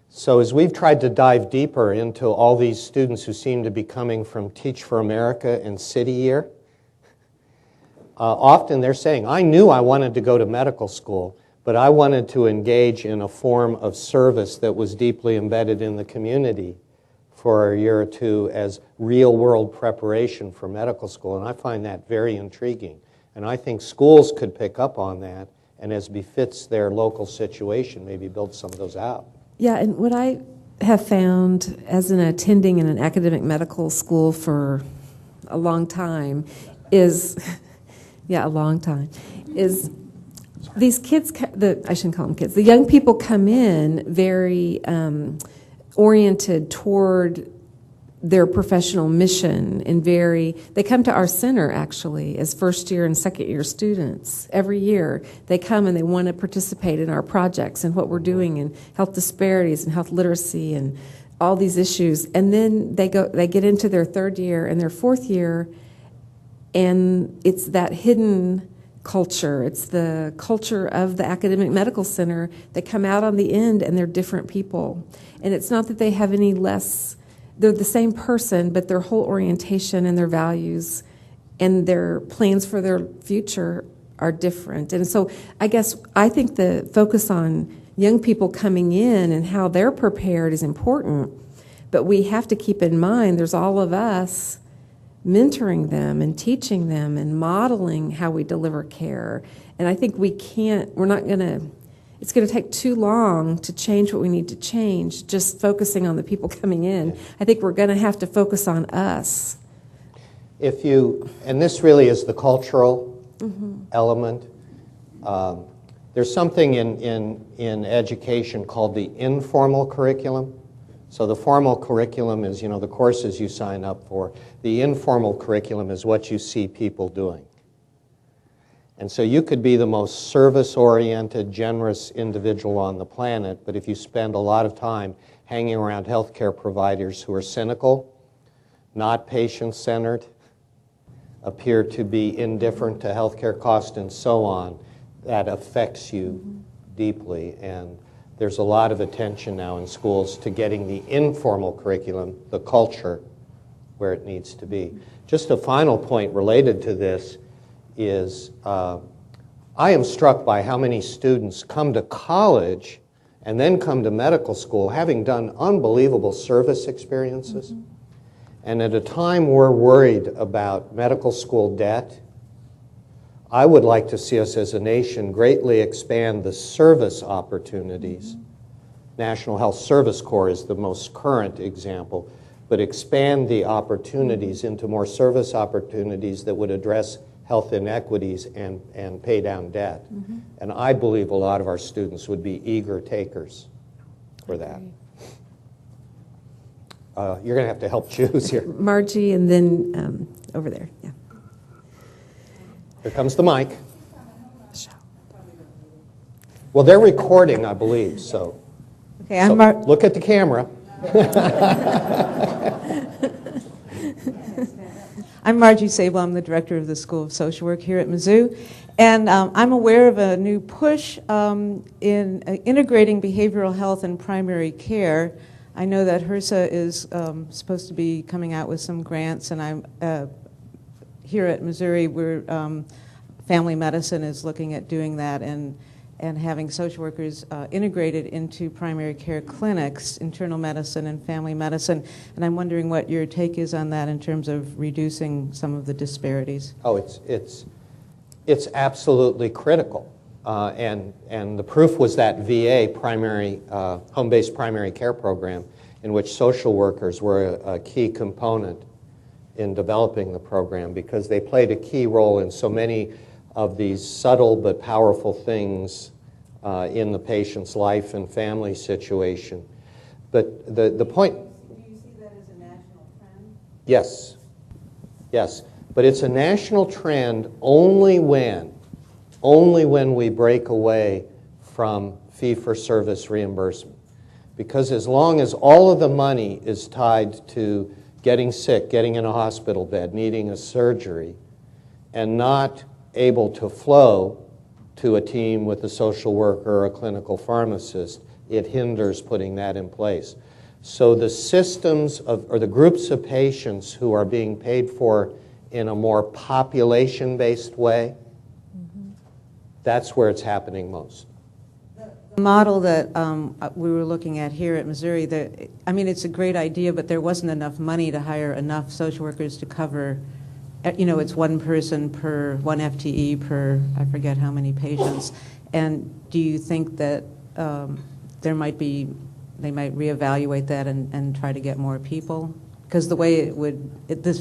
So as we've tried to dive deeper into all these students who seem to be coming from Teach for America and City Year, often they're saying, I knew I wanted to go to medical school, but I wanted to engage in a form of service that was deeply embedded in the community for a year or two as real-world preparation for medical school. And I find that very intriguing. And I think schools could pick up on that and, as befits their local situation, maybe build some of those out. Yeah, and what I have found as an attending in an academic medical school for a long time is, is these kids, I shouldn't call them kids, the young people come in very oriented toward their professional mission and they come to our center actually as first year and second year students. Every year they come and they want to participate in our projects and what we're doing in health disparities and health literacy and all these issues. And then they get into their third year and their fourth year, and it's that hidden culture. It's the culture of the academic medical center. They come out on the end and they're different people. And it's not that they have any less. They're the same person, but their whole orientation and their values and their plans for their future are different. And so I think the focus on young people coming in and how they're prepared is important, but we have to keep in mind there's all of us mentoring them and teaching them and modeling how we deliver care. And I think it's going to take too long to change what we need to change, just focusing on the people coming in. I think we're going to have to focus on us. And this really is the cultural element. There's something in education called the informal curriculum. So the formal curriculum is, the courses you sign up for. The informal curriculum is what you see people doing. And so you could be the most service-oriented, generous individual on the planet, but if you spend a lot of time hanging around healthcare providers who are cynical, not patient-centered, appear to be indifferent to healthcare cost and so on, that affects you deeply. And there's a lot of attention now in schools to getting the informal curriculum, the culture, where it needs to be. Just a final point related to this is I am struck by how many students come to college and then come to medical school having done unbelievable service experiences. And at a time we're worried about medical school debt, I would like to see us as a nation greatly expand the service opportunities. National Health Service Corps is the most current example, but expand the opportunities into more service opportunities that would address health inequities and pay down debt. And I believe a lot of our students would be eager takers for that. You're going to have to help choose here. Margie, and then over there. Yeah. Here comes the mic. Well, they're recording, I believe, so. Okay, So I'm look at the camera. I'm Margie Sable. I'm the director of the School of Social Work here at Mizzou. And I'm aware of a new push in integrating behavioral health and primary care. I know that HRSA is supposed to be coming out with some grants, and I'm here at Missouri, we're family medicine is looking at doing that and having social workers integrated into primary care clinics, internal medicine and family medicine. And I'm wondering what your take is on that in terms of reducing some of the disparities. Oh, it's absolutely critical. And the proof was that VA primary, home-based primary care program in which social workers were a key component in developing the program because they played a key role in so many of these subtle but powerful things in the patient's life and family situation. But the point... Do you see that as a national trend? Yes. Yes. But it's a national trend only when we break away from fee-for-service reimbursement. Because as long as all of the money is tied to getting sick, getting in a hospital bed, needing a surgery, and not able to flow to a team with a social worker or a clinical pharmacist, it hinders putting that in place. So the systems or the groups of patients who are being paid for in a more population-based way, that's where it's happening most. The model that we were looking at here at Missouri, I mean, it's a great idea, but there wasn't enough money to hire enough social workers to cover, you know, it's one person per one FTE per, I forget how many patients. And do you think that they might reevaluate that and try to get more people? Because the way it would,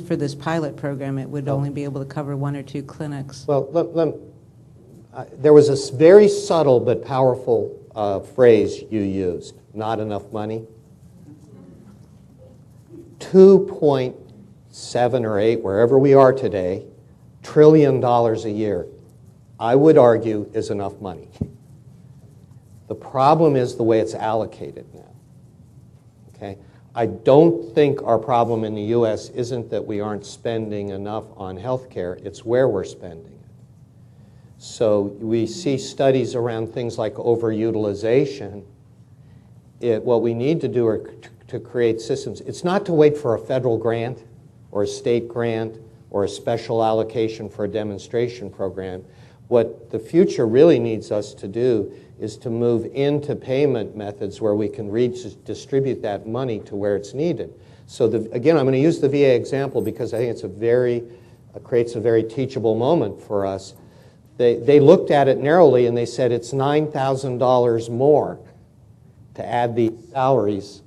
for this pilot program, it would only be able to cover 1 or 2 clinics. Well, there was a very subtle but powerful phrase you used, not enough money. $2.7 or 8, wherever we are today, $1 trillion a year, I would argue is enough money. The problem is the way it's allocated now. Okay? I don't think our problem in the U.S. isn't that we aren't spending enough on health care, it's where we're spending. So we see studies around things like overutilization. What we need to do are to create systems. It's not to wait for a federal grant or a state grant or a special allocation for a demonstration program. What the future really needs us to do is to move into payment methods where we can redistribute that money to where it's needed. So again, I'm going to use the VA example because I think it's creates a very teachable moment for us. They looked at it narrowly and they said it's $9,000 more to add these salaries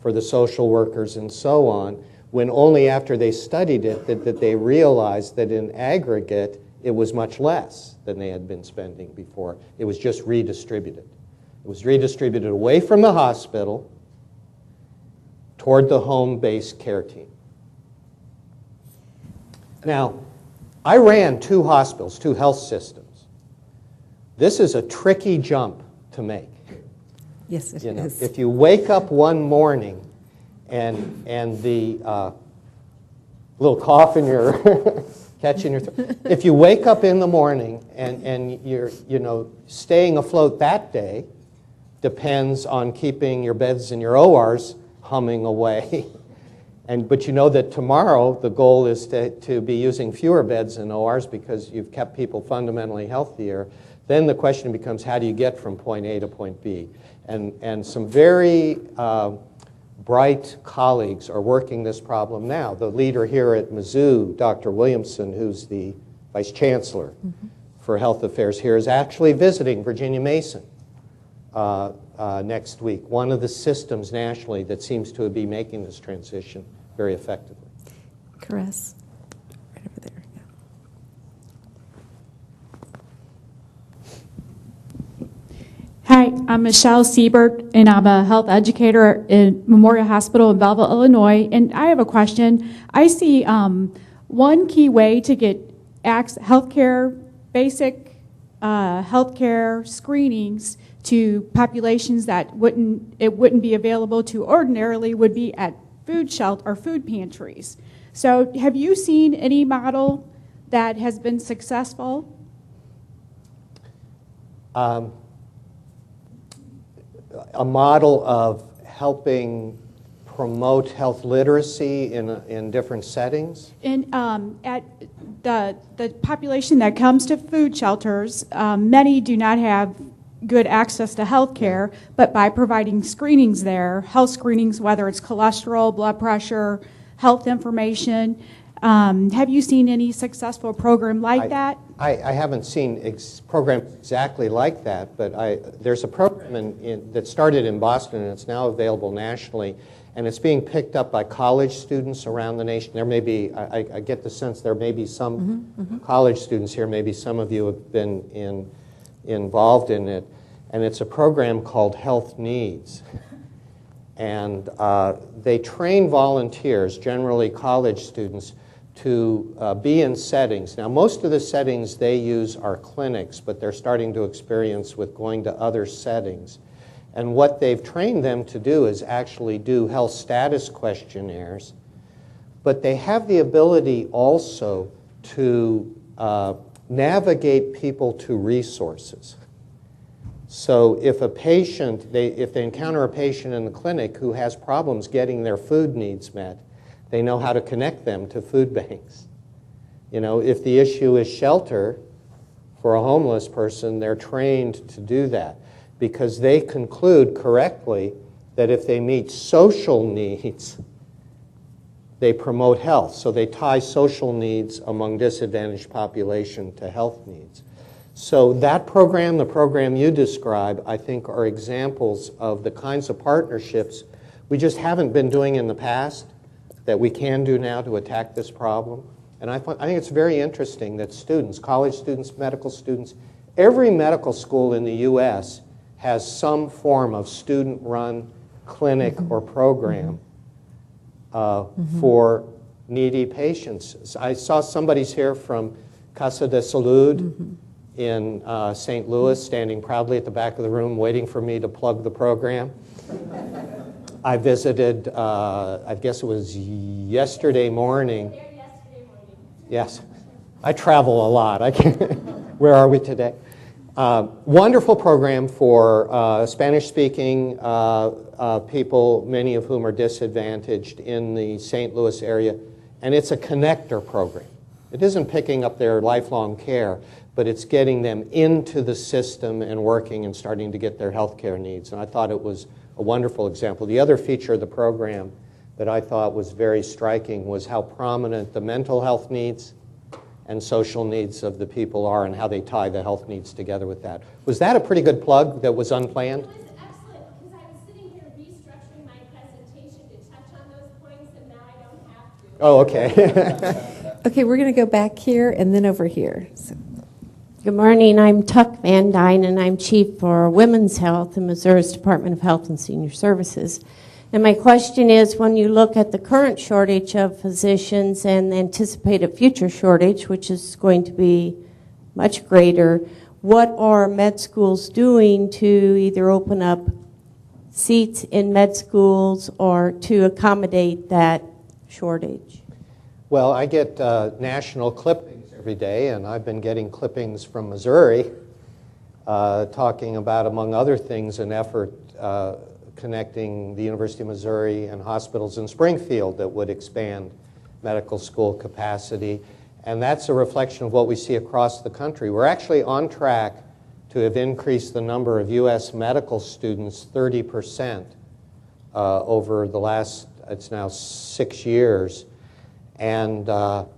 for the social workers and so on, when only after they studied it that they realized that in aggregate it was much less than they had been spending before. It was just redistributed. It was redistributed away from the hospital toward the home-based care team. Now, I ran 2 hospitals, 2 health systems. This is a tricky jump to make. Yes, it is. If you wake up one morning and the little cough in your catch in your throat. If you wake up in the morning and you're staying afloat that day depends on keeping your beds and your ORs humming away. But you know that tomorrow the goal is to be using fewer beds and ORs because you've kept people fundamentally healthier. Then the question becomes, how do you get from point A to point B? And some very bright colleagues are working this problem now. The leader here at Mizzou, Dr. Williamson, who's the Vice Chancellor for Health Affairs here, is actually visiting Virginia Mason next week, one of the systems nationally that seems to be making this transition very effectively. Caress. Right over there. Hi, I'm Michelle Siebert, and I'm a health educator in Memorial Hospital in Belleville, Illinois. And I have a question. I see one key way to get healthcare, basic healthcare screenings to populations that wouldn't be available to ordinarily would be at food shelter or food pantries. So, have you seen any model that has been successful? A model of helping promote health literacy in different settings? At the population that comes to food shelters, many do not have good access to health care, but by providing screenings there, health screenings, whether it's cholesterol, blood pressure, health information, have you seen any successful program like that? I haven't seen programs exactly like that, but there's a program that started in Boston and it's now available nationally, and it's being picked up by college students around the nation. There may be, I get the sense there may be some college students here, maybe some of you have been involved in it, and it's a program called Health Needs. And they train volunteers, generally college students, to be in settings. Now, most of the settings they use are clinics, but they're starting to experience with going to other settings. And what they've trained them to do is actually do health status questionnaires, but they have the ability also to navigate people to resources. So if a patient, if they encounter a patient in the clinic who has problems getting their food needs met, they know how to connect them to food banks. You know, if the issue is shelter for a homeless person, they're trained to do that because they conclude correctly that if they meet social needs, they promote health. So they tie social needs among disadvantaged population to health needs. So that program, the program you describe, I think are examples of the kinds of partnerships we just haven't been doing in the past that we can do now to attack this problem. And I think it's very interesting that students, college students, medical students, every medical school in the U.S. has some form of student-run clinic or program for needy patients. I saw somebody's here from Casa de Salud in St. Louis, standing proudly at the back of the room, waiting for me to plug the program. I visited, I guess it was yesterday morning. Yes. I travel a lot. I can't. Where are we today? Wonderful program for Spanish-speaking people, many of whom are disadvantaged in the St. Louis area. And it's a connector program. It isn't picking up their lifelong care, but it's getting them into the system and working and starting to get their health care needs. And I thought it was a wonderful example. The other feature of the program that I thought was very striking was how prominent the mental health needs and social needs of the people are and how they tie the health needs together with that. Was that a pretty good plug that was unplanned? It was excellent because I was sitting here restructuring my presentation to touch on those points and now I don't have to. Oh, okay. Okay, we're going to go back here and then over here. So. Good morning. I'm Tuck Van Dyne, and I'm Chief for Women's Health in Missouri's Department of Health and Senior Services. And my question is, when you look at the current shortage of physicians and the anticipated future shortage, which is going to be much greater, what are med schools doing to either open up seats in med schools or to accommodate that shortage? Well, I get national clippings every day, and I've been getting clippings from Missouri talking about, among other things, an effort connecting the University of Missouri and hospitals in Springfield that would expand medical school capacity. And that's a reflection of what we see across the country. We're actually on track to have increased the number of U.S. medical students 30% over the last, it's now 6 years. And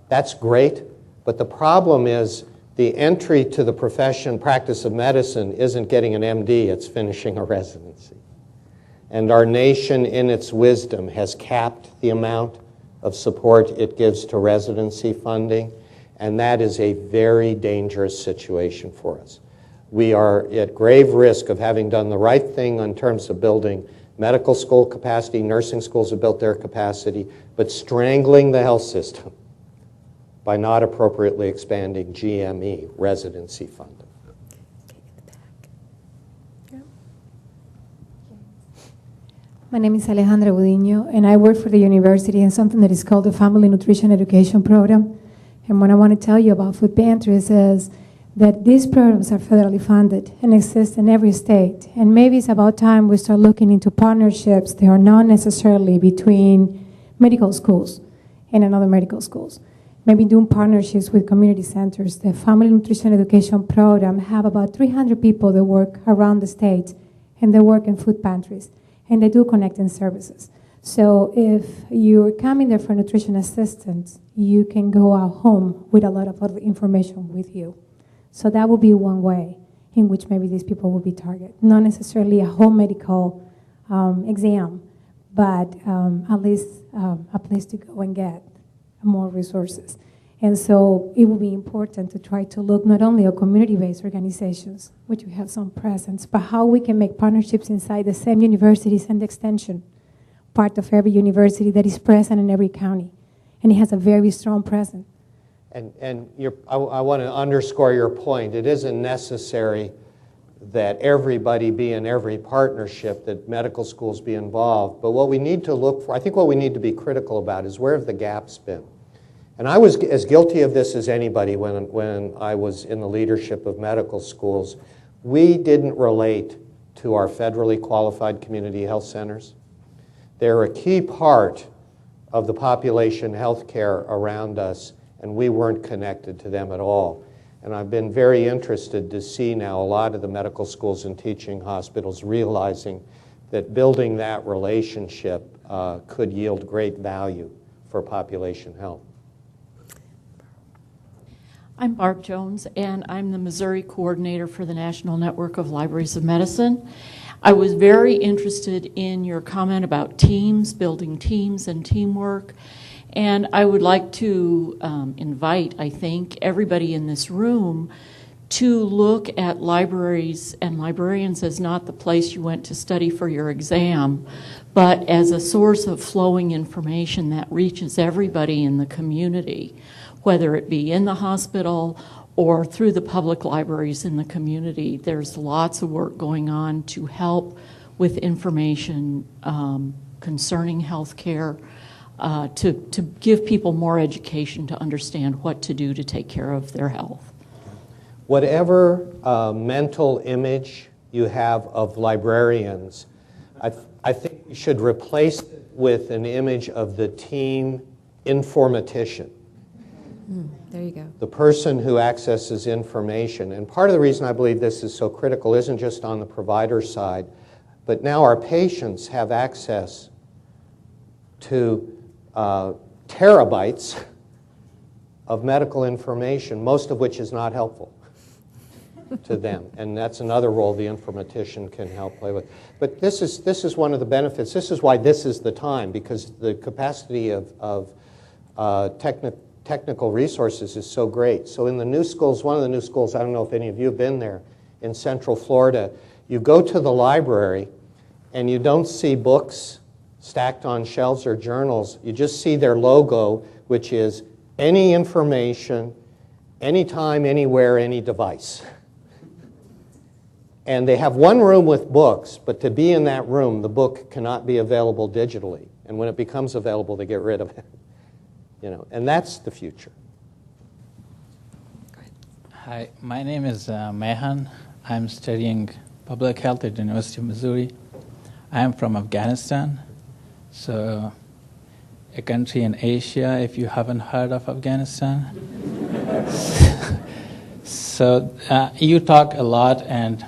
that's great, but the problem is the entry to the practice of medicine isn't getting an MD, it's finishing a residency. And our nation, in its wisdom, has capped the amount of support it gives to residency funding, and that is a very dangerous situation for us. We are at grave risk of having done the right thing in terms of building medical school capacity. Nursing schools have built their capacity, but strangling the health system by not appropriately expanding GME, residency funding. My name is Alejandra Budinho, and I work for the university in something that is called the Family Nutrition Education Program. And what I want to tell you about food pantries is that these programs are federally funded and exist in every state. And maybe it's about time we start looking into partnerships that are not necessarily between medical schools and another medical schools. Maybe doing partnerships with community centers. The Family Nutrition Education Program have about 300 people that work around the state, and they work in food pantries. And they do connecting services. So if you're coming there for nutrition assistance, you can go out home with a lot of other information with you. So that would be one way in which maybe these people will be targeted. Not necessarily a home medical exam, but at least a place to go and get more resources. And so it will be important to try to look not only at community-based organizations, which we have some presence, but how we can make partnerships inside the same universities and the extension, part of every university that is present in every county. And it has a very strong presence. And I want to underscore your point. It isn't necessary that everybody be in every partnership, that medical schools be involved. But what we need to look for, I think what we need to be critical about is where have the gaps been? And I was as guilty of this as anybody when I was in the leadership of medical schools. We didn't relate to our federally qualified community health centers. They're a key part of the population health care around us, and we weren't connected to them at all. And I've been very interested to see now a lot of the medical schools and teaching hospitals realizing that building that relationship could yield great value for population health. I'm Barb Jones, and I'm the Missouri coordinator for the National Network of Libraries of Medicine. I was very interested in your comment about teams, building teams and teamwork, and I would like to invite, I think, everybody in this room to look at libraries and librarians as not the place you went to study for your exam, but as a source of flowing information that reaches everybody in the community, whether it be in the hospital or through the public libraries in the community. There's lots of work going on to help with information concerning health care, to give people more education to understand what to do to take care of their health. Whatever mental image you have of librarians, I think you should replace it with an image of the team informatician. There you go. The person who accesses information. And part of the reason I believe this is so critical isn't just on the provider side, but now our patients have access to terabytes of medical information, most of which is not helpful to them. And that's another role the informatician can help play with. But this is one of the benefits. This is why this is the time, because the capacity of technical resources is so great. So in the new schools, one of the new schools, I don't know if any of you have been there, in Central Florida, you go to the library and you don't see books stacked on shelves or journals. You just see their logo, which is any information, anytime, anywhere, any device. And they have one room with books, but to be in that room, the book cannot be available digitally. And when it becomes available, they get rid of it. And that's the future. Hi, my name is Mehan. I'm studying public health at the University of Missouri. I am from Afghanistan, so a country in Asia, if you haven't heard of Afghanistan. So you talk a lot, and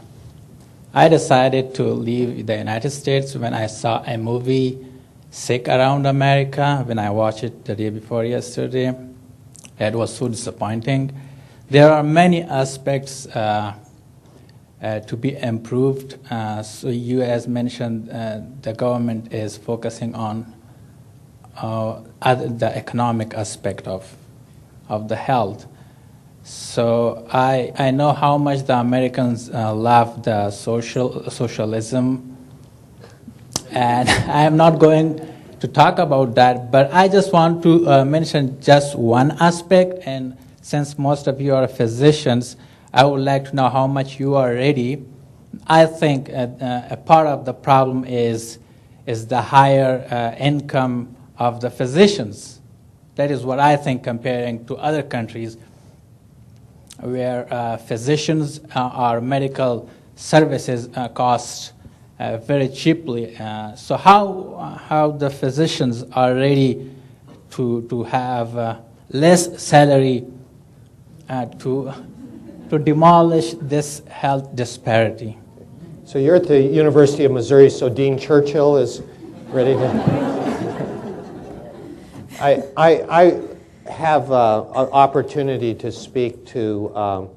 I decided to leave the United States when I saw a movie, Sick Around America, when I watched it the day before yesterday. It was so disappointing. There are many aspects to be improved. So you, as mentioned, the government is focusing on the economic aspect of the health. So I know how much the Americans love the socialism, and I am not going to talk about that, but I just want to mention just one aspect, and since most of you are physicians, I would like to know how much you are ready. I think a part of the problem is the higher income of the physicians. That is what I think, comparing to other countries where physicians or medical services cost very cheaply. So how the physicians are ready to have less salary to demolish this health disparity? So you're at the University of Missouri, so Dean Churchill is ready to... I have an opportunity to speak to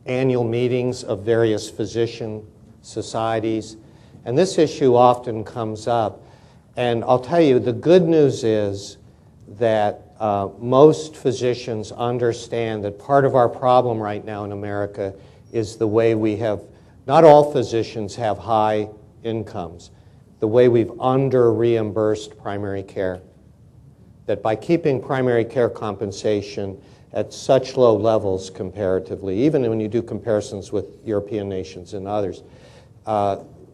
annual meetings of various physician societies, and this issue often comes up. And I'll tell you, the good news is that most physicians understand that part of our problem right now in America is the way we have, not all physicians have high incomes, the way we've under-reimbursed primary care. That by keeping primary care compensation at such low levels comparatively, even when you do comparisons with European nations and others,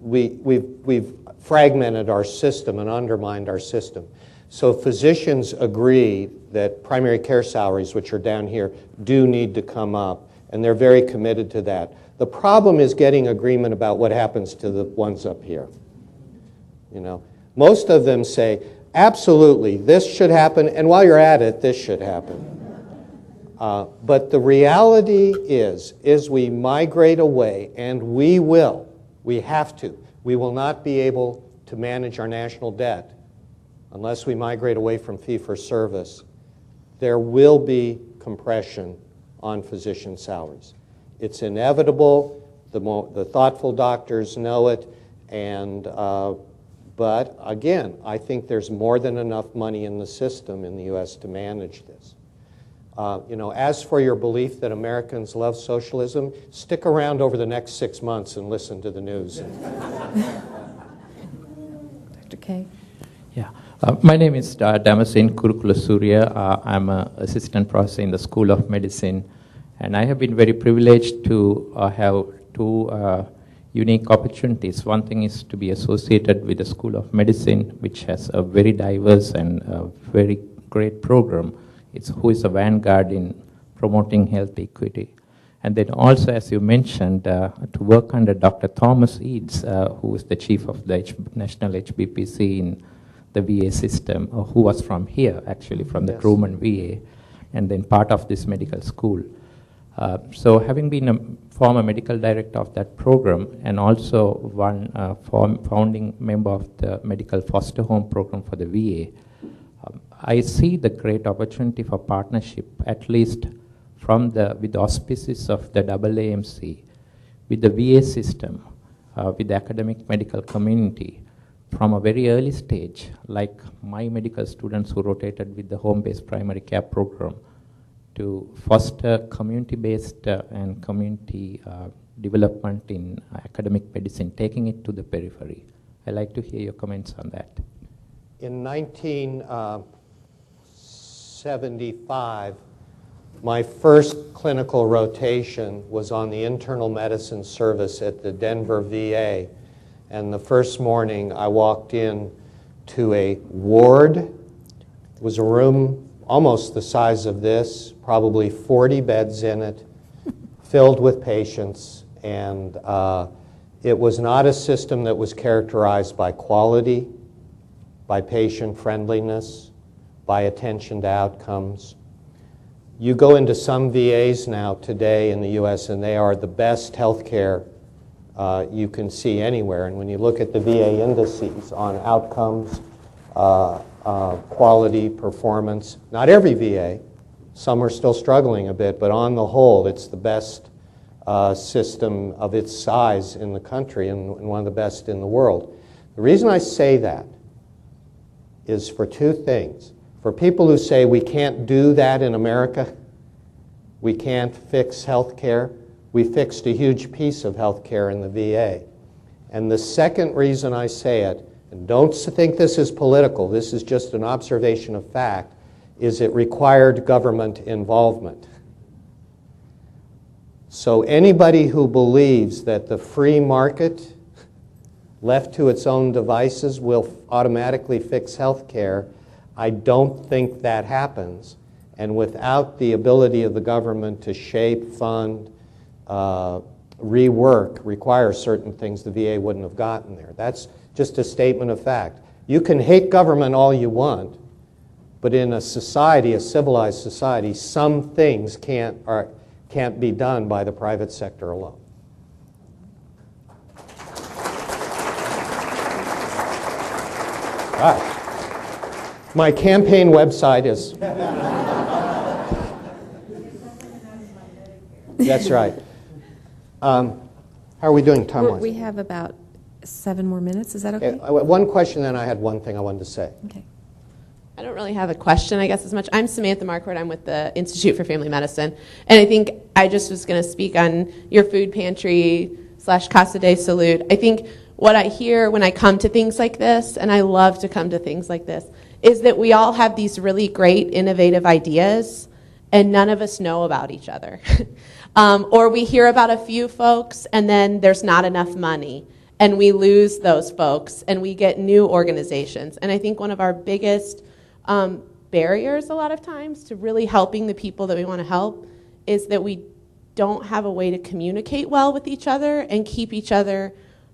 we've fragmented our system and undermined our system. So physicians agree that primary care salaries, which are down here, do need to come up, and they're very committed to that. The problem is getting agreement about what happens to the ones up here. You know, most of them say, absolutely, this should happen, and while you're at it, this should happen. But the reality is we migrate away, and we will. We have to. We will not be able to manage our national debt unless we migrate away from fee-for-service. There will be compression on physician salaries. It's inevitable. The thoughtful doctors know it, and but again, I think there's more than enough money in the system in the U.S. to manage this. You know, as for your belief that Americans love socialism, stick around over the next 6 months and listen to the news. Dr. K. Yeah. My name is Damasin Kurukula Surya. I'm an assistant professor in the School of Medicine, and I have been very privileged to have two unique opportunities. One thing is to be associated with the School of Medicine, which has a very diverse and very great program. It's who is a vanguard in promoting health equity. And then also, as you mentioned, to work under Dr. Thomas Eads, who is the chief of the National HBPC in the VA system, who was from here, actually, from the Truman VA, and then part of this medical school. So having been a former medical director of that program and also one founding member of the medical foster home program for the VA, I see the great opportunity for partnership, at least with the auspices of the AAMC, with the VA system, with the academic medical community, from a very early stage, like my medical students who rotated with the home-based primary care program, to foster community-based and community development in academic medicine, taking it to the periphery. I'd like to hear your comments on that. In 1975, my first clinical rotation was on the internal medicine service at the Denver VA. And the first morning I walked in to a ward. It was a room almost the size of this, probably 40 beds in it, filled with patients. And it was not a system that was characterized by quality, by patient friendliness, by attention to outcomes. You go into some VAs now today in the US and they are the best healthcare you can see anywhere. And when you look at the VA indices on outcomes, quality, performance, not every VA, some are still struggling a bit, but on the whole, it's the best system of its size in the country and one of the best in the world. The reason I say that is for two things. For people who say we can't do that in America, we can't fix health care. We fixed a huge piece of health care in the VA. And the second reason I say it, and don't think this is political, this is just an observation of fact, is it required government involvement. So anybody who believes that the free market, left to its own devices, will automatically fix health care, I don't think that happens. And without the ability of the government to shape, fund, rework, require certain things, the VA wouldn't have gotten there. That's just a statement of fact. You can hate government all you want, but in a society, a civilized society, some things can't be done by the private sector alone. All right. My campaign website is... That's right. How are we doing time-wise? We have about 7 more minutes. Is that okay? One question, then I had one thing I wanted to say. Okay. I don't really have a question, I guess, as much. I'm Samantha Marquardt. I'm with the Institute for Family Medicine. And I think I just was going to speak on your food pantry / Casa de Salud. I think what I hear when I come to things like this, and I love to come to things like this, is that we all have these really great, innovative ideas, and none of us know about each other. Or we hear about a few folks, and then there's not enough money, and we lose those folks, and we get new organizations. And I think one of our biggest barriers a lot of times to really helping the people that we want to help is that we don't have a way to communicate well with each other and keep each other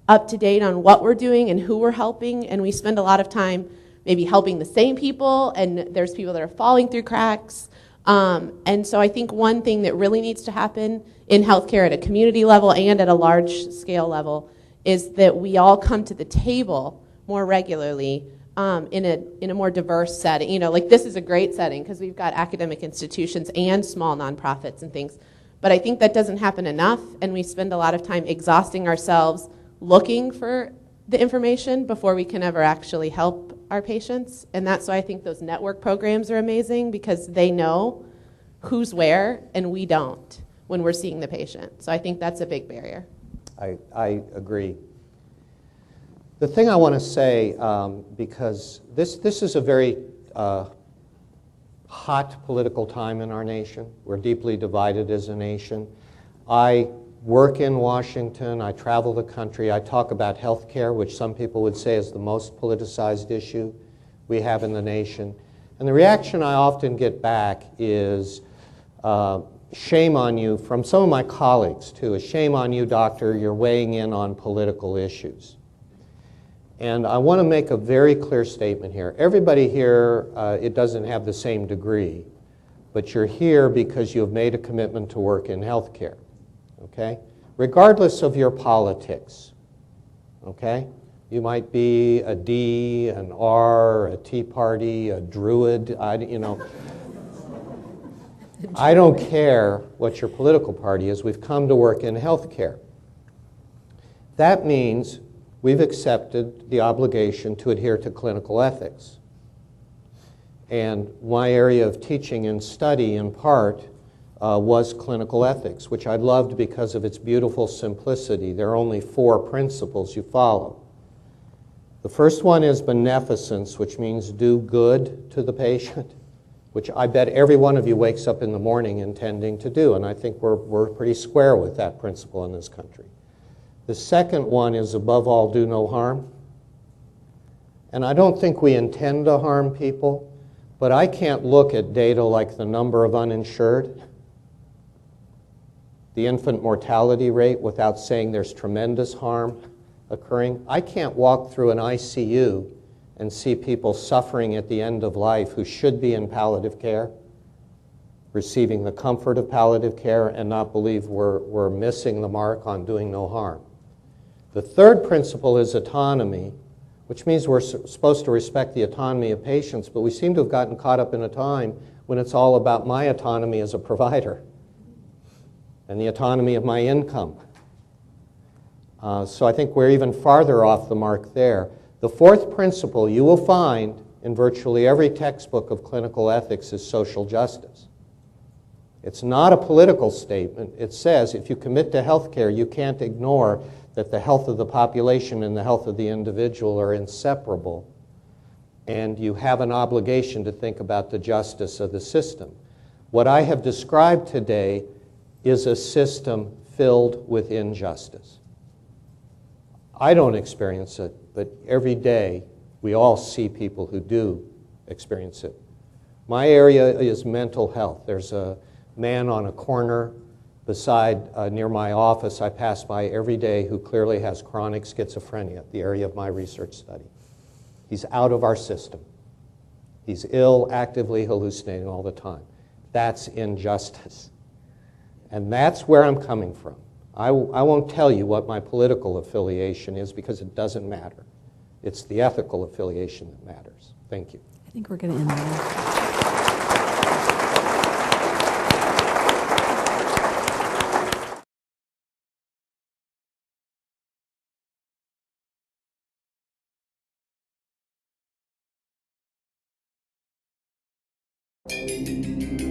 up to date on what we're doing and who we're helping. And we spend a lot of time maybe helping the same people, and there's people that are falling through cracks. And so I think one thing that really needs to happen in healthcare at a community level and at a large scale level is that we all come to the table more regularly in a more diverse setting. You know, like this is a great setting because we've got academic institutions and small nonprofits and things. But I think that doesn't happen enough, and we spend a lot of time exhausting ourselves looking for the information before we can ever actually help our patients. And that's why I think those network programs are amazing, because they know who's where and we don't when we're seeing the patient. So I think that's a big barrier. I agree. The thing I want to say, because this is a very hot political time in our nation. We're deeply divided as a nation. I work in Washington. I travel the country. I talk about health care, which some people would say is the most politicized issue we have in the nation. And the reaction I often get back is shame on you from some of my colleagues, too. A shame on you, doctor, you're weighing in on political issues. And I want to make a very clear statement here. Everybody here, it doesn't have the same degree, but you're here because you have made a commitment to work in healthcare, okay? Regardless of your politics, okay? You might be a D, an R, a Tea Party, a Druid, you know. I don't care what your political party is. We've come to work in healthcare. That means we've accepted the obligation to adhere to clinical ethics. And my area of teaching and study, in part, was clinical ethics, which I loved because of its beautiful simplicity. There are only 4 principles you follow. The first one is beneficence, which means do good to the patient, which I bet every one of you wakes up in the morning intending to do, and I think we're pretty square with that principle in this country. The second one is, above all, do no harm. And I don't think we intend to harm people, but I can't look at data like the number of uninsured, the infant mortality rate, without saying there's tremendous harm occurring. I can't walk through an ICU and see people suffering at the end of life who should be in palliative care, receiving the comfort of palliative care, and not believe we're missing the mark on doing no harm. The third principle is autonomy, which means we're supposed to respect the autonomy of patients, but we seem to have gotten caught up in a time when it's all about my autonomy as a provider and the autonomy of my income. So I think we're even farther off the mark there. The fourth principle you will find in virtually every textbook of clinical ethics is social justice. It's not a political statement. It says if you commit to health care, you can't ignore that the health of the population and the health of the individual are inseparable. And you have an obligation to think about the justice of the system. What I have described today is a system filled with injustice. I don't experience it, but every day we all see people who do experience it. My area is mental health. There's a man on a corner near my office I pass by every day who clearly has chronic schizophrenia, the area of my research study. He's out of our system. He's ill, actively hallucinating all the time. That's injustice. And that's where I'm coming from. I won't tell you what my political affiliation is because it doesn't matter. It's the ethical affiliation that matters. Thank you. I think we're going to end there. Thank you.